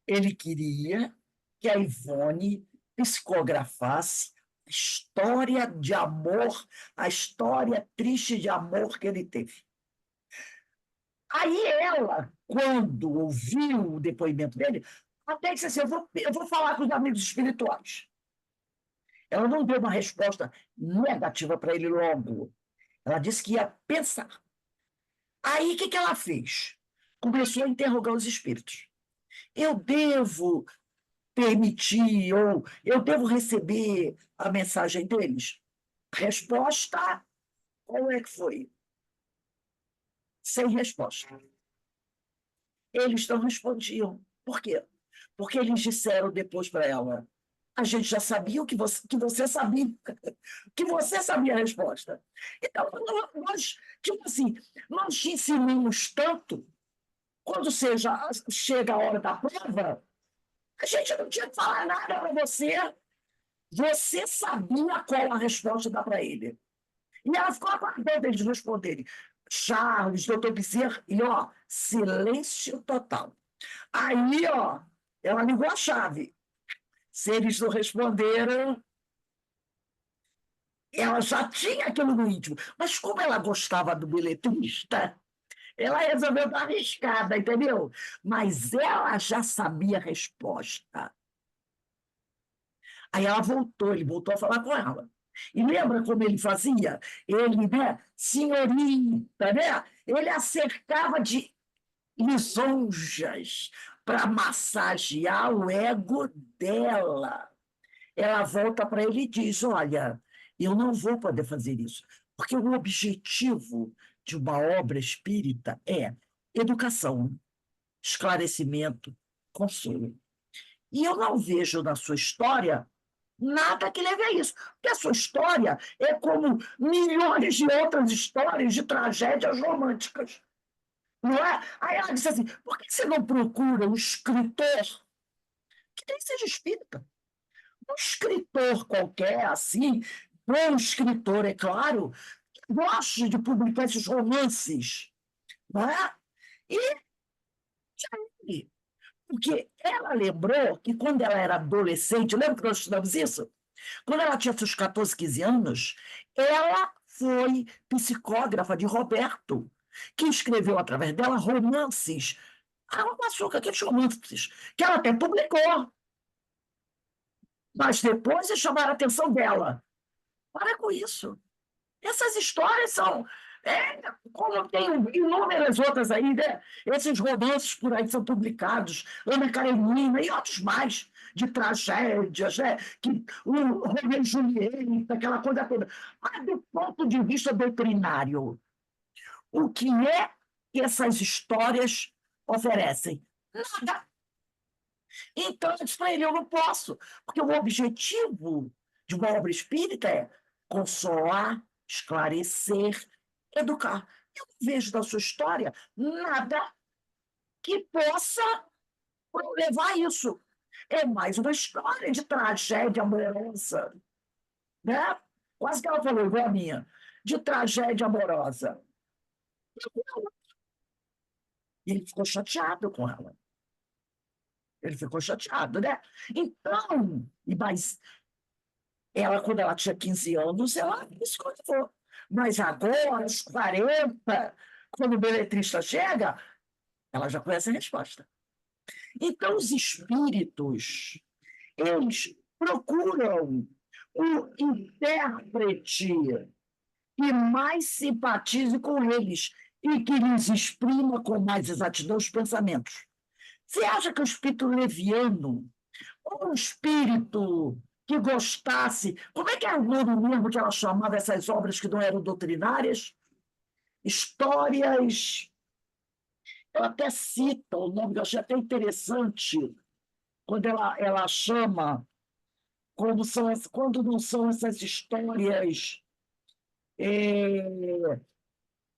Ele queria que a Ivone psicografasse a história de amor, a história triste de amor que ele teve. Aí ela, quando ouviu o depoimento dele, até disse assim, eu vou falar com os amigos espirituais. Ela não deu uma resposta negativa para ele logo. Ela disse que ia pensar. Aí, o que ela fez? Começou a interrogar os espíritos. Eu devo permitir ou eu devo receber a mensagem deles? Resposta, qual é que foi? Sem resposta. Eles não respondiam. Por quê? Porque eles disseram depois para ela, a gente já sabia que você sabia, que você sabia a resposta. Então, nós, tipo assim, nós te ensinamos tanto, quando chega a hora da prova, a gente não tinha que falar nada para você. Você sabia qual a resposta dá para ele. E ela ficou aguardando eles responderem. Charles, doutor Bezerra, e silêncio total. Aí, ela ligou a chave. Se eles não responderam, ela já tinha aquilo no íntimo. Mas como ela gostava do beletrista, ela resolveu dar arriscada, entendeu? Mas ela já sabia a resposta. Aí ela voltou, ele voltou a falar com ela. E lembra como ele fazia? Ele, né, senhorita, né? Ele a cercava de lisonjas para massagear o ego dela. Ela volta para ele e diz, olha, eu não vou poder fazer isso, porque o objetivo de uma obra espírita é educação, esclarecimento, consolo. E eu não vejo na sua história nada que leve a isso. Porque a sua história é como milhões de outras histórias de tragédias românticas. Não é? Aí ela disse assim: por que você não procura um escritor que nem seja espírita? Um escritor qualquer, assim, bom escritor, é claro, que goste de publicar esses romances, não é? E porque ela lembrou que quando ela era adolescente, lembra que nós estudamos isso? Quando ela tinha seus 14, 15 anos, ela foi psicógrafa de Roberto, que escreveu através dela romances. Água com açúcar, aqueles romances, que ela até publicou. Mas depois eles chamaram a atenção dela. Para com isso. Essas histórias são. Como tem inúmeras outras aí, né? Esses romances por aí são publicados, Ana Karenina e outros mais, de tragédias, né? Que, o Romeu e Julieta, aquela coisa toda. Mas, do ponto de vista doutrinário, o que é que essas histórias oferecem? Nada. Então, eu disse para ele: eu não posso, porque o objetivo de uma obra espírita é consolar, esclarecer, educar. Eu não vejo da sua história nada que possa levar a isso. É mais uma história de tragédia amorosa, né? Quase que ela falou, igual a minha, de tragédia amorosa. E ele ficou chateado com ela. Ele ficou chateado, né? Então, mas ela, quando ela tinha 15 anos, ela escutou. Mas agora, aos 40, quando o beletrista chega, ela já conhece a resposta. Então, os espíritos, eles procuram o intérprete que mais simpatize com eles e que lhes exprima com mais exatidão os pensamentos. Você acha que o espírito leviano, ou um espírito que gostasse. Como é que era o nome mesmo que ela chamava essas obras que não eram doutrinárias? Histórias. Ela até cita o nome, que eu achei até interessante, quando ela chama, quando não são essas histórias é,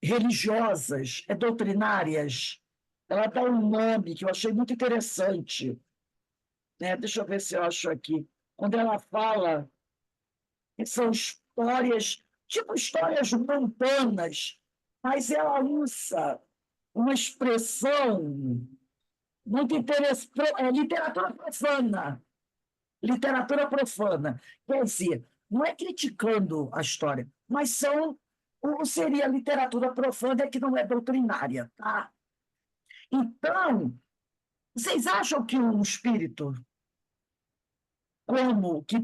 religiosas, doutrinárias. Ela dá um nome que eu achei muito interessante. Né? Deixa eu ver se eu acho aqui. Quando ela fala que são histórias, tipo histórias montanas, mas ela usa uma expressão muito interessante, literatura profana. Literatura profana. Quer dizer, não é criticando a história, mas seria literatura profana que não é doutrinária. Tá? Então, vocês acham que um espírito como que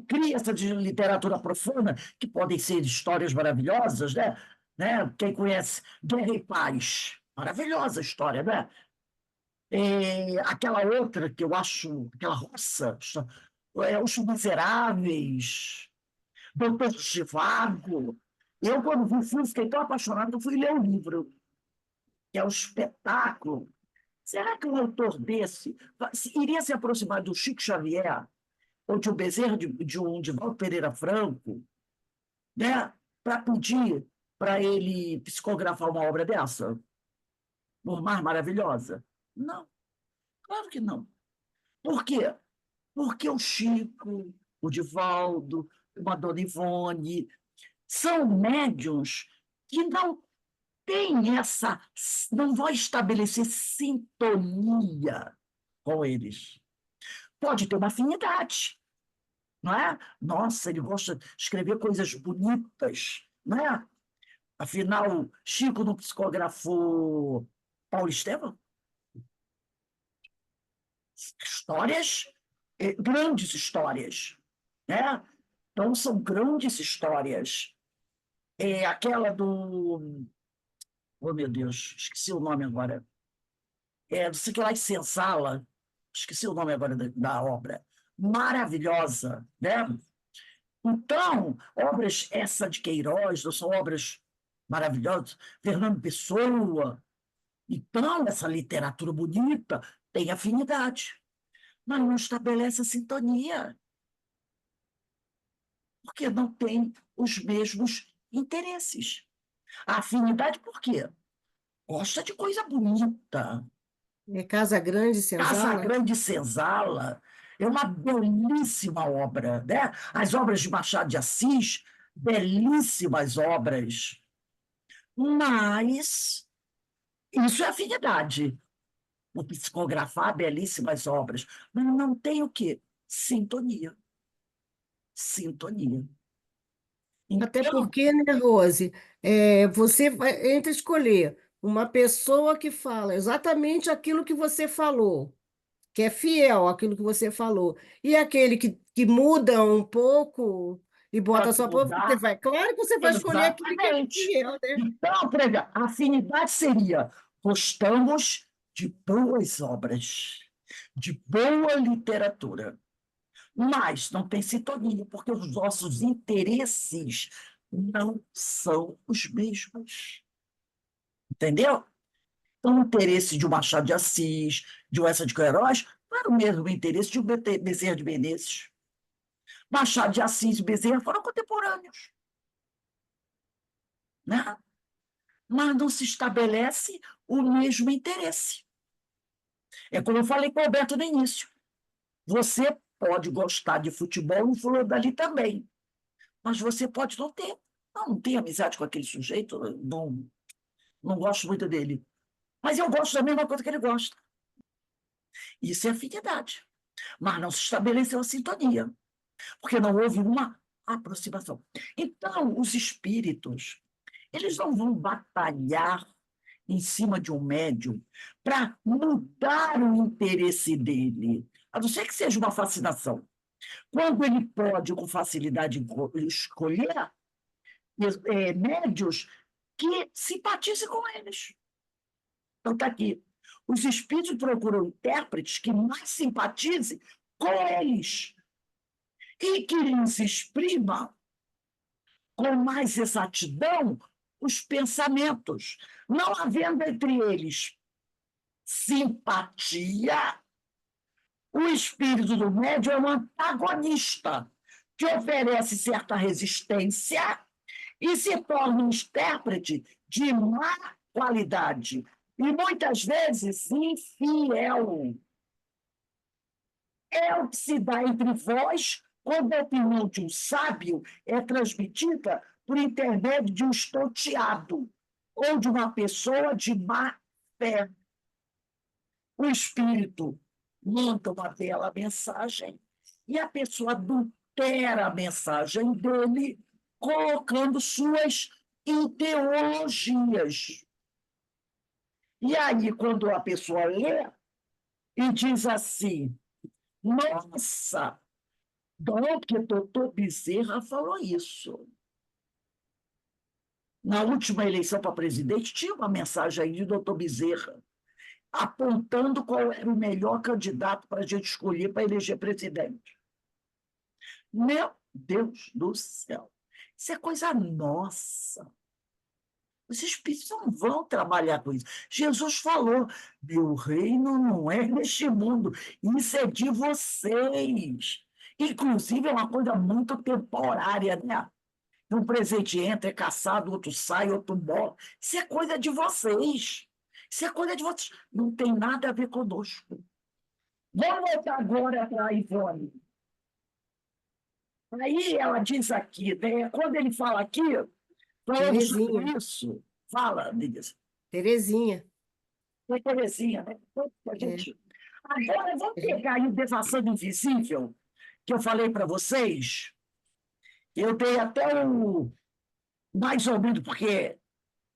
cria essa literatura profana, que podem ser histórias maravilhosas, né? Quem conhece Guerra e Paz, maravilhosa história, né? Aquela outra que eu acho, aquela russa, Os Miseráveis, Doutor Zhivago. Eu, quando fiquei tão apaixonado, eu fui ler o livro, que é um espetáculo. Será que um autor desse iria se aproximar do Chico Xavier, ou de um Bezerra de um Divaldo Pereira Franco, né, para pedir para ele psicografar uma obra dessa? Por mais maravilhosa? Não, claro que não. Por quê? Porque o Chico, o Divaldo, uma Dona Ivone, são médiuns que não têm não vão estabelecer sintonia com eles. Pode ter uma afinidade, não é? Nossa, ele gosta de escrever coisas bonitas, não é? Afinal, Chico não psicografou Paulo Estevam? Histórias, grandes histórias, né? Então, são grandes histórias. Aquela do... Oh, meu Deus, esqueci o nome agora. Não sei o que lá, em Senzala, esqueci o nome agora da obra. Maravilhosa, né? Então, obras essa de Queiroz, não são obras maravilhosas, Fernando Pessoa. Então, essa literatura bonita tem afinidade, mas não estabelece a sintonia. Porque não tem os mesmos interesses. A afinidade, por quê? Gosta de coisa bonita. É Casa Grande, Casa Senzala? Grande e Senzala é uma belíssima obra, né? As obras de Machado de Assis, belíssimas obras. Mas isso é afinidade. O psicografar belíssimas obras. Mas não tem o quê? Sintonia. Sintonia. Até Então, porque, né, Rose, você entra escolher uma pessoa que fala exatamente aquilo que você falou, que é fiel àquilo que você falou, e aquele que muda um pouco e bota a pode sua própria, você mudar. vai, claro que você vai escolher aquele que é Exatamente. fiel, né? Então, prega, a afinidade seria: gostamos de boas obras, de boa literatura, mas não tem sintonia, porque os nossos interesses não são os mesmos. Entendeu? Então, o interesse de um Machado de Assis, de um Essa de Queiroz, não era o mesmo interesse de um Bezerra de Menezes. Machado de Assis e Bezerra foram contemporâneos, né? Mas não se estabelece o mesmo interesse. É como eu falei com o Alberto no início. Você pode gostar de futebol e o fulano dali também, mas você pode não ter. Não tenho amizade com aquele sujeito, não gosto muito dele. Mas eu gosto da mesma coisa que ele gosta. Isso é afinidade. Mas não se estabeleceu a sintonia, porque não houve uma aproximação. Então, os espíritos, eles não vão batalhar em cima de um médium para mudar o interesse dele, a não ser que seja uma fascinação. Quando ele pode, com facilidade, escolher médios que simpatizem com eles. Então, está aqui. Os espíritos procuram intérpretes que mais simpatizem com eles e que lhes exprima com mais exatidão os pensamentos, não havendo entre eles simpatia. O espírito do médium é um antagonista que oferece certa resistência e se torna um intérprete de má qualidade e muitas vezes infiel. É o que se dá entre vós quando a opinião de um sábio é transmitida por intermédio de um estonteado ou de uma pessoa de má fé. O espírito manda uma bela mensagem e a pessoa adultera a mensagem dele, colocando suas ideologias. E aí, quando a pessoa lê e diz assim: nossa, que doutor Bezerra falou isso. Na última eleição para presidente, tinha uma mensagem aí de doutor Bezerra, apontando qual era o melhor candidato para a gente escolher para eleger presidente. Meu Deus do céu, isso é coisa nossa. Os espíritos não vão trabalhar com isso. Jesus falou: meu reino não é neste mundo, isso é de vocês. Inclusive, é uma coisa muito temporária, né? Um presente entra, é caçado, outro sai, outro morre. Isso é coisa de vocês. Isso é coisa de vocês. Não tem nada a ver conosco. Vamos voltar agora para a Ivone. Aí ela diz aqui, né, quando ele fala aqui, falando sobre Terezinha, isso, fala, Denise. Terezinha. Foi Terezinha, né? É. Agora, vamos pegar aí o Devassando Invisível, que eu falei para vocês. Eu dei até o mais ou menos, porque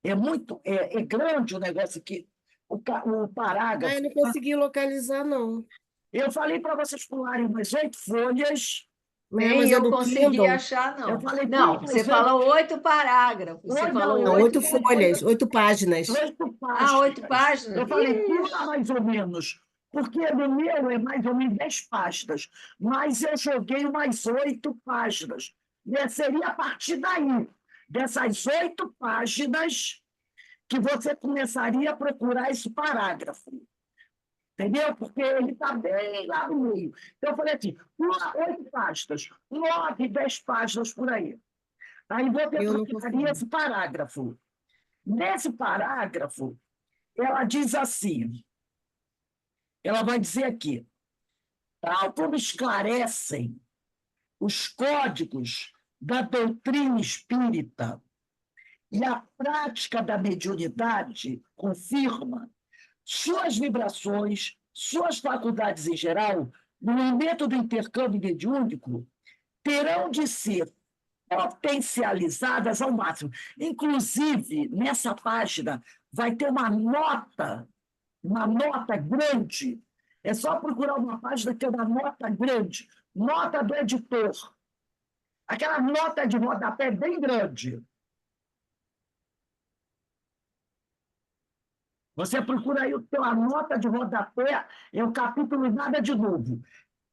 é grande o negócio aqui, o Ah, parágrafo. eu não consegui localizar, não. Eu falei para vocês pularem umas 8 folhas. É, Nem mas é eu do consegui Kindle. achar, Eu não. falei, pula Não, você umas 8. falou 8 parágrafos. Você falou Não, oito. 8 folhas, 8 páginas. 8 Ah, 8 páginas. páginas? Eu falei, pula Ixi, mais ou menos, porque no meu é mais ou menos 10 páginas, mas eu joguei umas 8 páginas. E seria a partir daí, dessas 8 páginas, que você começaria a procurar esse parágrafo. Entendeu? Porque ele está bem lá no meio. Então, eu falei assim, 8 páginas, 9, 10 páginas por aí. Aí vou Eu não tentar consigo. esse parágrafo. Nesse parágrafo, ela diz assim, ela vai dizer aqui, tal como esclarecem os códigos da doutrina espírita e a prática da mediunidade confirma suas vibrações, suas faculdades em geral, no momento do intercâmbio mediúnico, terão de ser potencializadas ao máximo. Inclusive, nessa página, vai ter uma nota grande. É só procurar uma página que tem uma nota grande, nota do editor. Aquela nota de rodapé bem grande. Você procura aí a nota de rodapé, é o capítulo Nada de Novo.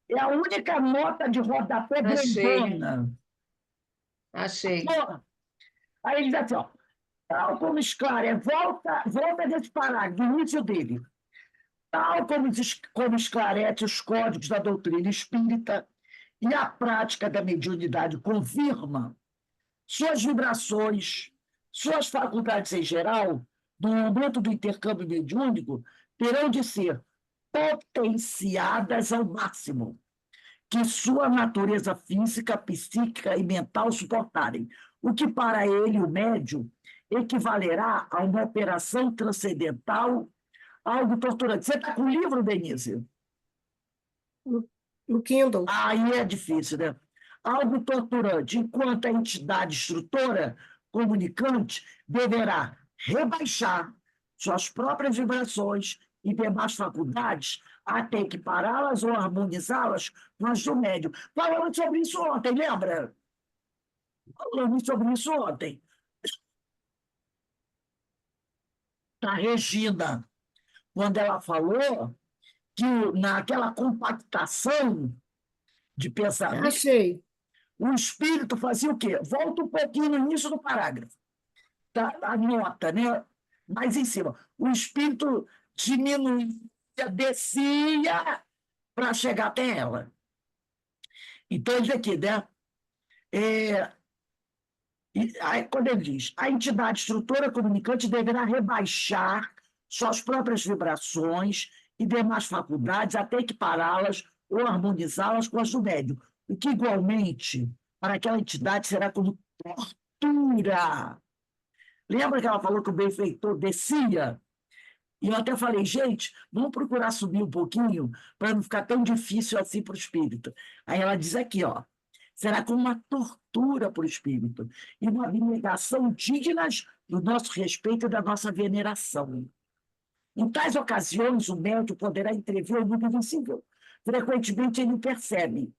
É a única nota de rodapé Achei, grandona. achei. Aí ele diz assim, ó, tal como esclarece, volta desse parágrafo, do início dele. Tal como esclarece os códigos da doutrina espírita e a prática da mediunidade confirma suas vibrações, suas faculdades em geral, no momento do intercâmbio mediúnico, terão de ser potenciadas ao máximo, que sua natureza física, psíquica e mental suportarem, o que para ele, o médium, equivalerá a uma operação transcendental, algo torturante. Você está com o livro, Denise? No Kindle. Aí é difícil, né? Algo torturante, enquanto a entidade instrutora, comunicante, deverá rebaixar suas próprias vibrações e demais faculdades até equipará-las ou harmonizá-las com as do médium. Falamos sobre isso ontem, lembra? Falamos sobre isso ontem. A Regina, quando ela falou que naquela compactação de pensamento, Achei. o espírito fazia o quê? Volta um pouquinho no início do parágrafo, tá? A nota, né? Mais em cima. O espírito diminuía, descia para chegar até ela. Então, isso aqui, né? Aí, quando ele diz, a entidade instrutora comunicante deverá rebaixar suas próprias vibrações e demais faculdades até equipará-las ou harmonizá-las com as do médium, o que, igualmente, para aquela entidade será como tortura. Lembra que ela falou que o benfeitor descia? E eu até falei, gente, vamos procurar subir um pouquinho para não ficar tão difícil assim para o espírito. Aí ela diz aqui, ó, será como uma tortura para o espírito e uma abnegação dignas do nosso respeito e da nossa veneração. Em tais ocasiões, o médium poderá entrever o mundo invisível. Frequentemente, ele o percebe.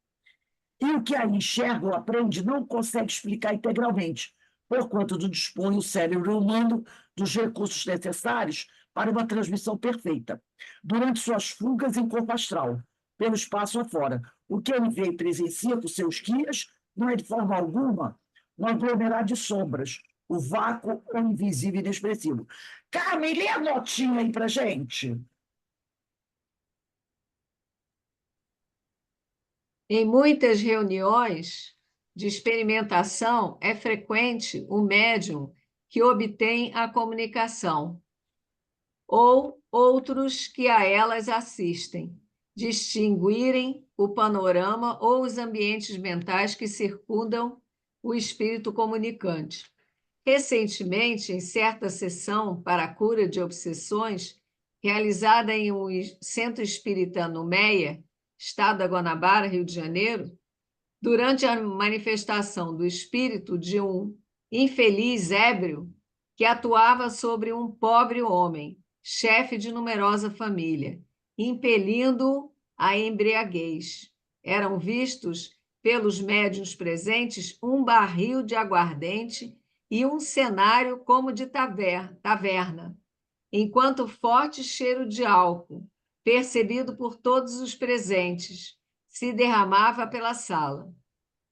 E o que aí enxerga ou aprende não consegue explicar integralmente, porquanto não dispõe o cérebro humano dos recursos necessários para uma transmissão perfeita, durante suas fugas em corpo astral, pelo espaço afora. O que ele vê e presencia com seus guias não é de forma alguma um aglomerado de sombras, o vácuo ou invisível e inexpressivo. Carmen, lê a notinha aí para gente. Em muitas reuniões de experimentação, é frequente o médium que obtém a comunicação, ou outros que a elas assistem, distinguirem o panorama ou os ambientes mentais que circundam o espírito comunicante. Recentemente, em certa sessão para a cura de obsessões, realizada em um centro espírita no Meia, Estado da Guanabara, Rio de Janeiro, durante a manifestação do espírito de um infeliz ébrio que atuava sobre um pobre homem, chefe de numerosa família, impelindo-o à embriaguez. Eram vistos pelos médiuns presentes um barril de aguardente e um cenário como de taverna, enquanto forte cheiro de álcool, percebido por todos os presentes, se derramava pela sala.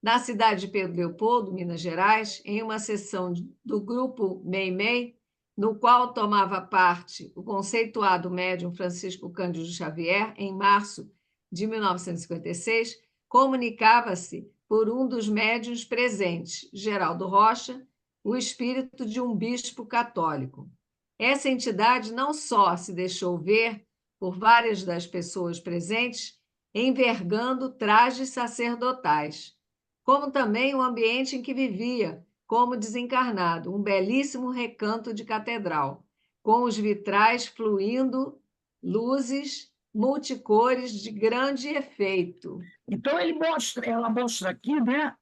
Na cidade de Pedro Leopoldo, Minas Gerais, em uma sessão do grupo Meimei, no qual tomava parte o conceituado médium Francisco Cândido Xavier, em março de 1956, comunicava-se por um dos médiuns presentes, Geraldo Rocha, o espírito de um bispo católico. Essa entidade não só se deixou ver por várias das pessoas presentes, envergando trajes sacerdotais, como também o ambiente em que vivia, como desencarnado, um belíssimo recanto de catedral, com os vitrais fluindo luzes multicores de grande efeito. Então, ela mostra aqui, né,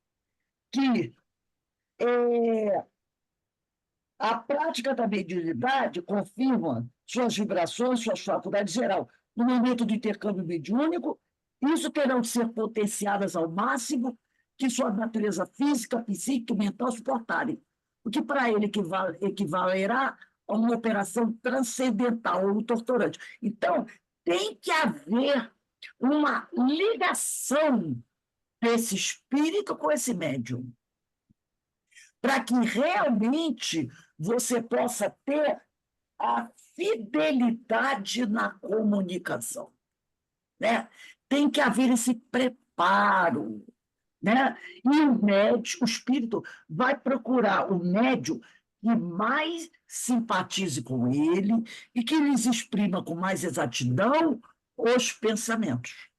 que a prática da mediunidade confirma suas vibrações, suas faculdades geral. No momento do intercâmbio mediúnico, isso terão de ser potenciadas ao máximo que sua natureza física, psíquica e mental suportarem, o que para ele equivalerá a uma operação transcendental ou torturante. Então, tem que haver uma ligação desse espírito com esse médium, para que realmente você possa ter a fidelidade na comunicação, né? Tem que haver esse preparo, né? E o médium, o espírito, vai procurar o médium que mais simpatize com ele e que lhes exprima com mais exatidão os pensamentos,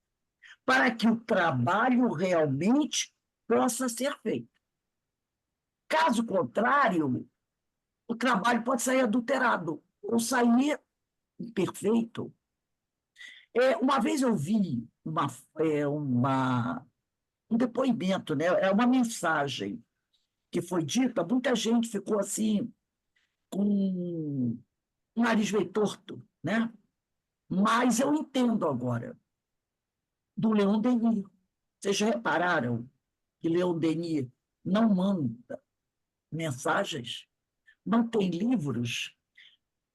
para que o trabalho realmente possa ser feito. Caso contrário, o trabalho pode sair adulterado ou sair imperfeito. Uma vez eu vi um depoimento, né? É uma mensagem que foi dita, muita gente ficou assim, com o nariz meio torto, né? Mas eu entendo agora, do Leon Denis. Vocês já repararam que Leon Denis não manda mensagens? Não tem livros?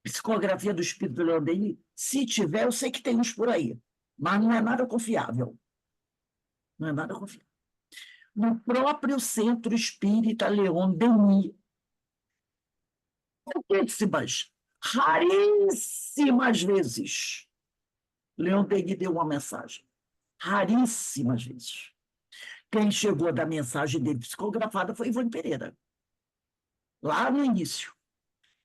Psicografia do Espírito do Leon Denis? Se tiver, eu sei que tem uns por aí, mas não é nada confiável. Não é nada confiável. No próprio Centro Espírita Leon Denis, pouquíssimas, raríssimas vezes, Leon Denis deu uma mensagem. Raríssimas vezes. Quem chegou a dar mensagem dele psicografada foi Ivone Pereira, lá no início.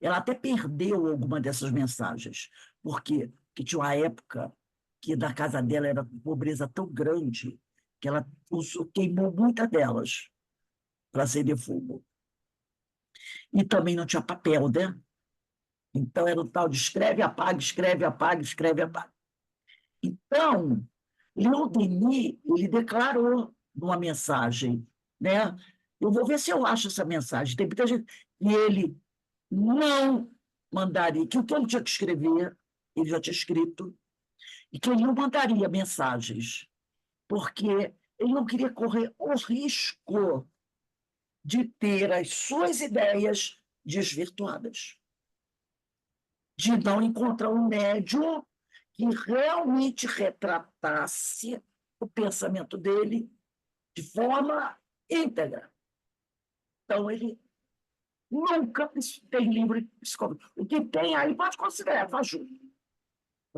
Ela até perdeu alguma dessas mensagens, porque tinha uma época que na casa dela era pobreza tão grande que ela queimou muitas delas para acender fogo. E também não tinha papel, né? Então era o tal de escreve, apaga, escreve, apaga, escreve, apaga. Então, Leon Denis, ele declarou numa mensagem, né? Eu vou ver se eu acho essa mensagem. Tem muita gente. E ele não mandaria, que o que ele tinha que escrever, ele já tinha escrito, e que ele não mandaria mensagens, porque ele não queria correr o risco de ter as suas ideias desvirtuadas, de não encontrar um médium que realmente retratasse o pensamento dele de forma íntegra. Então, ele nunca tem livro psicológico. O que tem aí pode considerar, faz junto.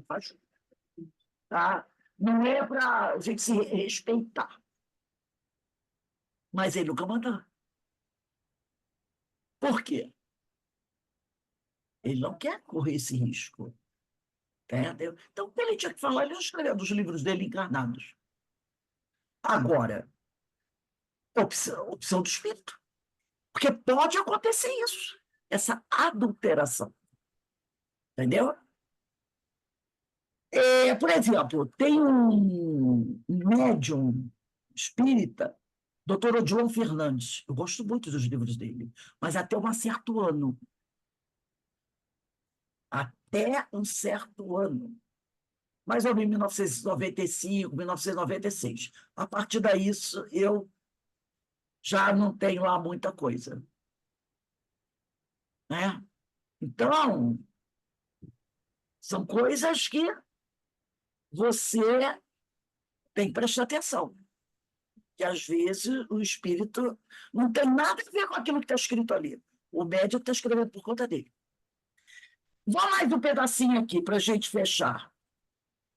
Faz junto. Tá? Não é para a gente se respeitar. Mas ele nunca mandou. Por quê? Ele não quer correr esse risco. Entendeu? Então, o que ele tinha que falar, ele não escreveu dos livros dele encarnados. Agora, opção do espírito. Porque pode acontecer isso, essa adulteração. Entendeu? Por exemplo, tem um médium espírita, Dr. Odilon Fernandes. Eu gosto muito dos livros dele, mas até um certo ano. Até um certo ano. Mais ou menos em 1995, 1996. A partir daí, eu já não tenho lá muita coisa. Né? Então, são coisas que você tem que prestar atenção. Que, às vezes, o espírito não tem nada a ver com aquilo que está escrito ali. O médium está escrevendo por conta dele. Vou mais um pedacinho aqui para a gente fechar.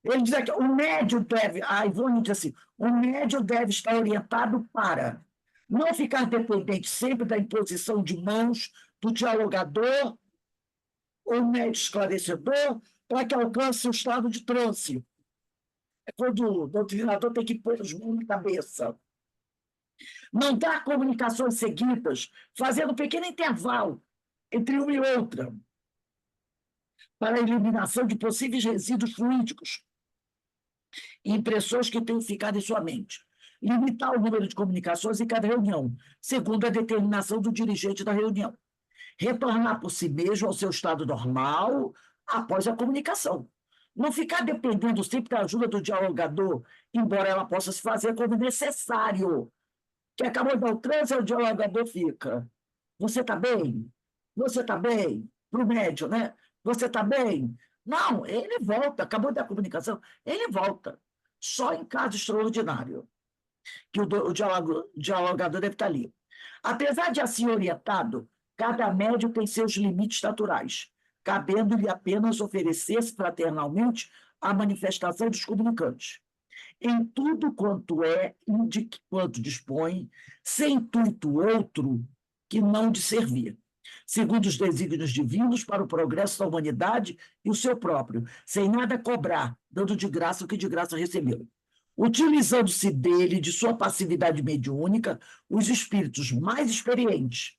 Ele diz aqui, o médium deve, a Ivone diz assim, o médium deve estar orientado para não ficar dependente sempre da imposição de mãos do dialogador ou médium esclarecedor para que alcance o estado de transe. É quando o doutrinador tem que pôr as mãos na cabeça. Não dar comunicações seguidas, fazendo um pequeno intervalo entre uma e outra, para a eliminação de possíveis resíduos fluídicos e impressões que tenham ficado em sua mente. Limitar o número de comunicações em cada reunião, segundo a determinação do dirigente da reunião. Retornar por si mesmo ao seu estado normal após a comunicação. Não ficar dependendo sempre da ajuda do dialogador, embora ela possa se fazer quando necessário. Que acabou de dar o transe, o dialogador fica. Você está bem? Você está bem? Para o médium, né? Você está bem? Não, ele volta. Acabou de dar a comunicação, ele volta. Só em caso extraordinário, que o dialogador deve estar ali. Apesar de assim orientado, cada médium tem seus limites naturais, cabendo-lhe apenas oferecer-se fraternalmente à manifestação dos comunicantes. Em tudo quanto é e de quanto dispõe, sem intuito outro que não de servir, segundo os desígnios divinos para o progresso da humanidade e o seu próprio, sem nada cobrar, dando de graça o que de graça recebeu. Utilizando-se dele, de sua passividade mediúnica, os espíritos mais experientes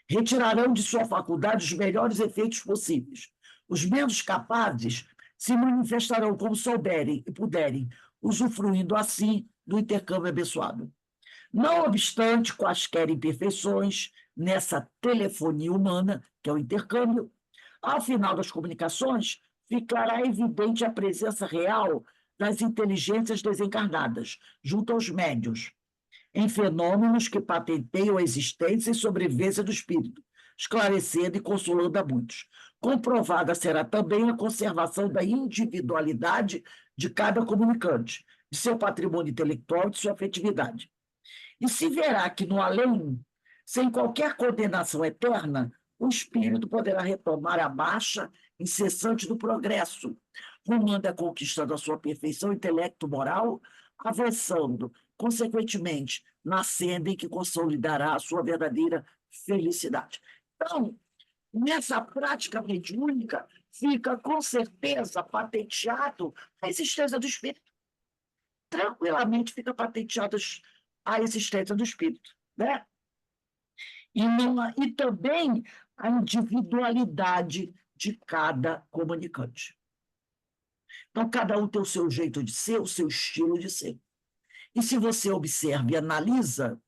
retirarão de sua faculdade os melhores efeitos possíveis. Os menos capazes se manifestarão como souberem e puderem, usufruindo assim do intercâmbio abençoado. Não obstante quaisquer imperfeições nessa telefonia humana, que é o intercâmbio, ao final das comunicações, ficará evidente a presença real das inteligências desencarnadas, junto aos médiuns, em fenômenos que patenteiam a existência e sobrevivência do espírito, esclarecendo e consolando a muitos. Comprovada será também a conservação da individualidade de cada comunicante, de seu patrimônio intelectual e de sua afetividade. E se verá que no além, sem qualquer condenação eterna, o espírito poderá retomar a marcha incessante do progresso, rumando a conquista da sua perfeição intelecto-moral, avançando, consequentemente, na senda em que consolidará a sua verdadeira felicidade. Então, nessa prática mediúnica, fica com certeza patenteado a existência do espírito. Tranquilamente fica patenteada a existência do espírito, né? E também a individualidade de cada comunicante. Então, cada um tem o seu jeito de ser, o seu estilo de ser. E se você observa e analisa,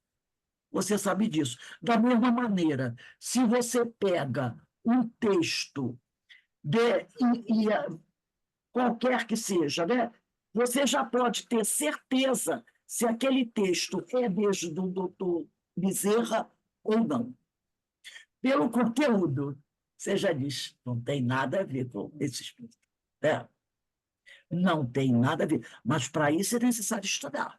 você sabe disso. Da mesma maneira, se você pega um texto qualquer que seja, né? Você já pode ter certeza se aquele texto é mesmo do doutor Bezerra ou não. Pelo conteúdo, você já diz, não tem nada a ver com esse espírito. Né? Não tem nada a ver. Mas para isso é necessário estudar.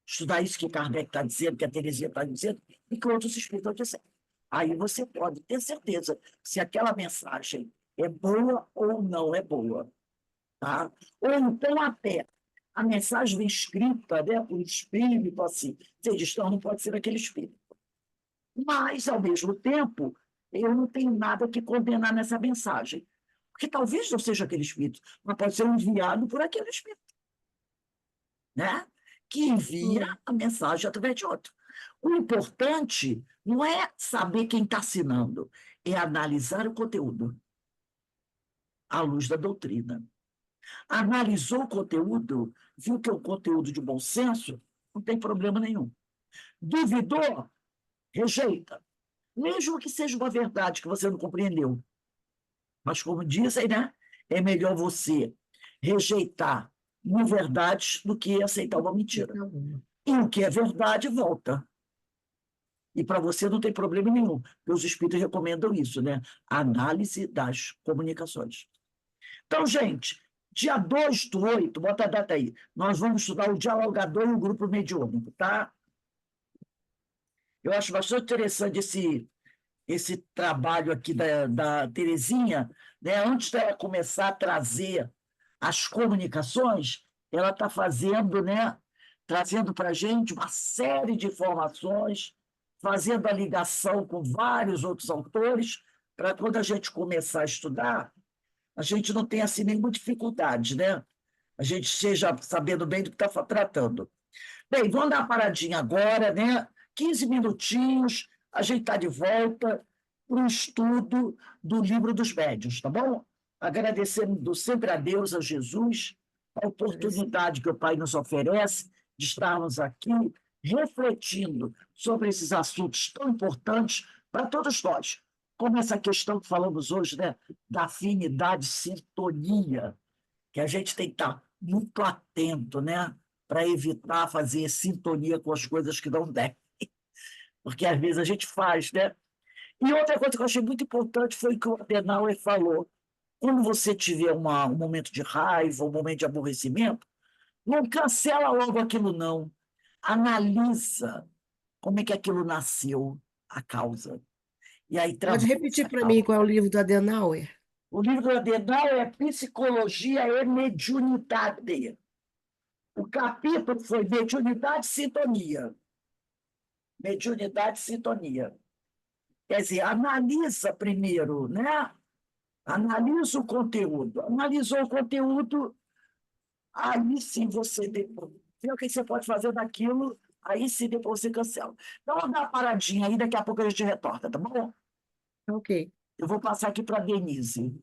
Estudar isso que Kardec está dizendo, que a Teresinha está dizendo, e que outros espíritos estão dizendo. Aí você pode ter certeza se aquela mensagem é boa ou não é boa. Tá? Ou então até a mensagem vem escrita, né, por espírito, assim, você diz, não pode ser aquele espírito. Mas, ao mesmo tempo, eu não tenho nada que condenar nessa mensagem. Porque talvez não seja aquele espírito, mas pode ser enviado por aquele espírito. Né? Que envia a mensagem através de outro. O importante não é saber quem está assinando, é analisar o conteúdo à luz da doutrina. Analisou o conteúdo, viu que é um conteúdo de bom senso, não tem problema nenhum. Duvidou? Rejeita. Mesmo que seja uma verdade que você não compreendeu. Mas, como dizem, né? É melhor você rejeitar uma verdade do que aceitar uma mentira. E o que é verdade, volta. E para você não tem problema nenhum, porque os espíritos recomendam isso, né? A análise das comunicações. Então, gente, dia 2/8, bota a data aí, nós vamos estudar o dialogador e o grupo mediúnico, tá? Eu acho bastante interessante esse trabalho aqui da Terezinha, né? Antes dela começar a trazer as comunicações, ela está fazendo, né? Trazendo para a gente uma série de informações, fazendo a ligação com vários outros autores, para quando a gente começar a estudar, a gente não tenha assim nenhuma dificuldade, né? A gente esteja sabendo bem do que está tratando. Bem, vamos dar uma paradinha agora, né? 15 minutinhos, a gente está de volta para o estudo do Livro dos Médiuns, tá bom? Agradecendo sempre a Deus, a Jesus, a oportunidade que o Pai nos oferece de estarmos aqui refletindo sobre esses assuntos tão importantes para todos nós, como essa questão que falamos hoje, né? Da afinidade, sintonia, que a gente tem que estar muito atento, né? Para evitar fazer sintonia com as coisas que não devem, porque às vezes a gente faz, né? E outra coisa que eu achei muito importante foi o que o Adenauer falou. Quando você tiver um momento de raiva, um momento de aborrecimento, não cancela logo aquilo, não. Analisa como é que aquilo nasceu, a causa. E aí Pode trabalha repetir essa para mim causa. qual é o livro do Adenauer? O livro do Adenauer é Psicologia e Mediunidade. O capítulo foi Mediunidade e Sintonia. Mediunidade e Sintonia. Quer dizer, analisa primeiro, né? Analisa o conteúdo. Analisou o conteúdo, aí sim você depois vê o que você pode fazer daquilo, aí sim depois você cancela. Então, vamos dar uma paradinha aí, daqui a pouco a gente retorna, tá bom? Ok. Eu vou passar aqui para a Denise.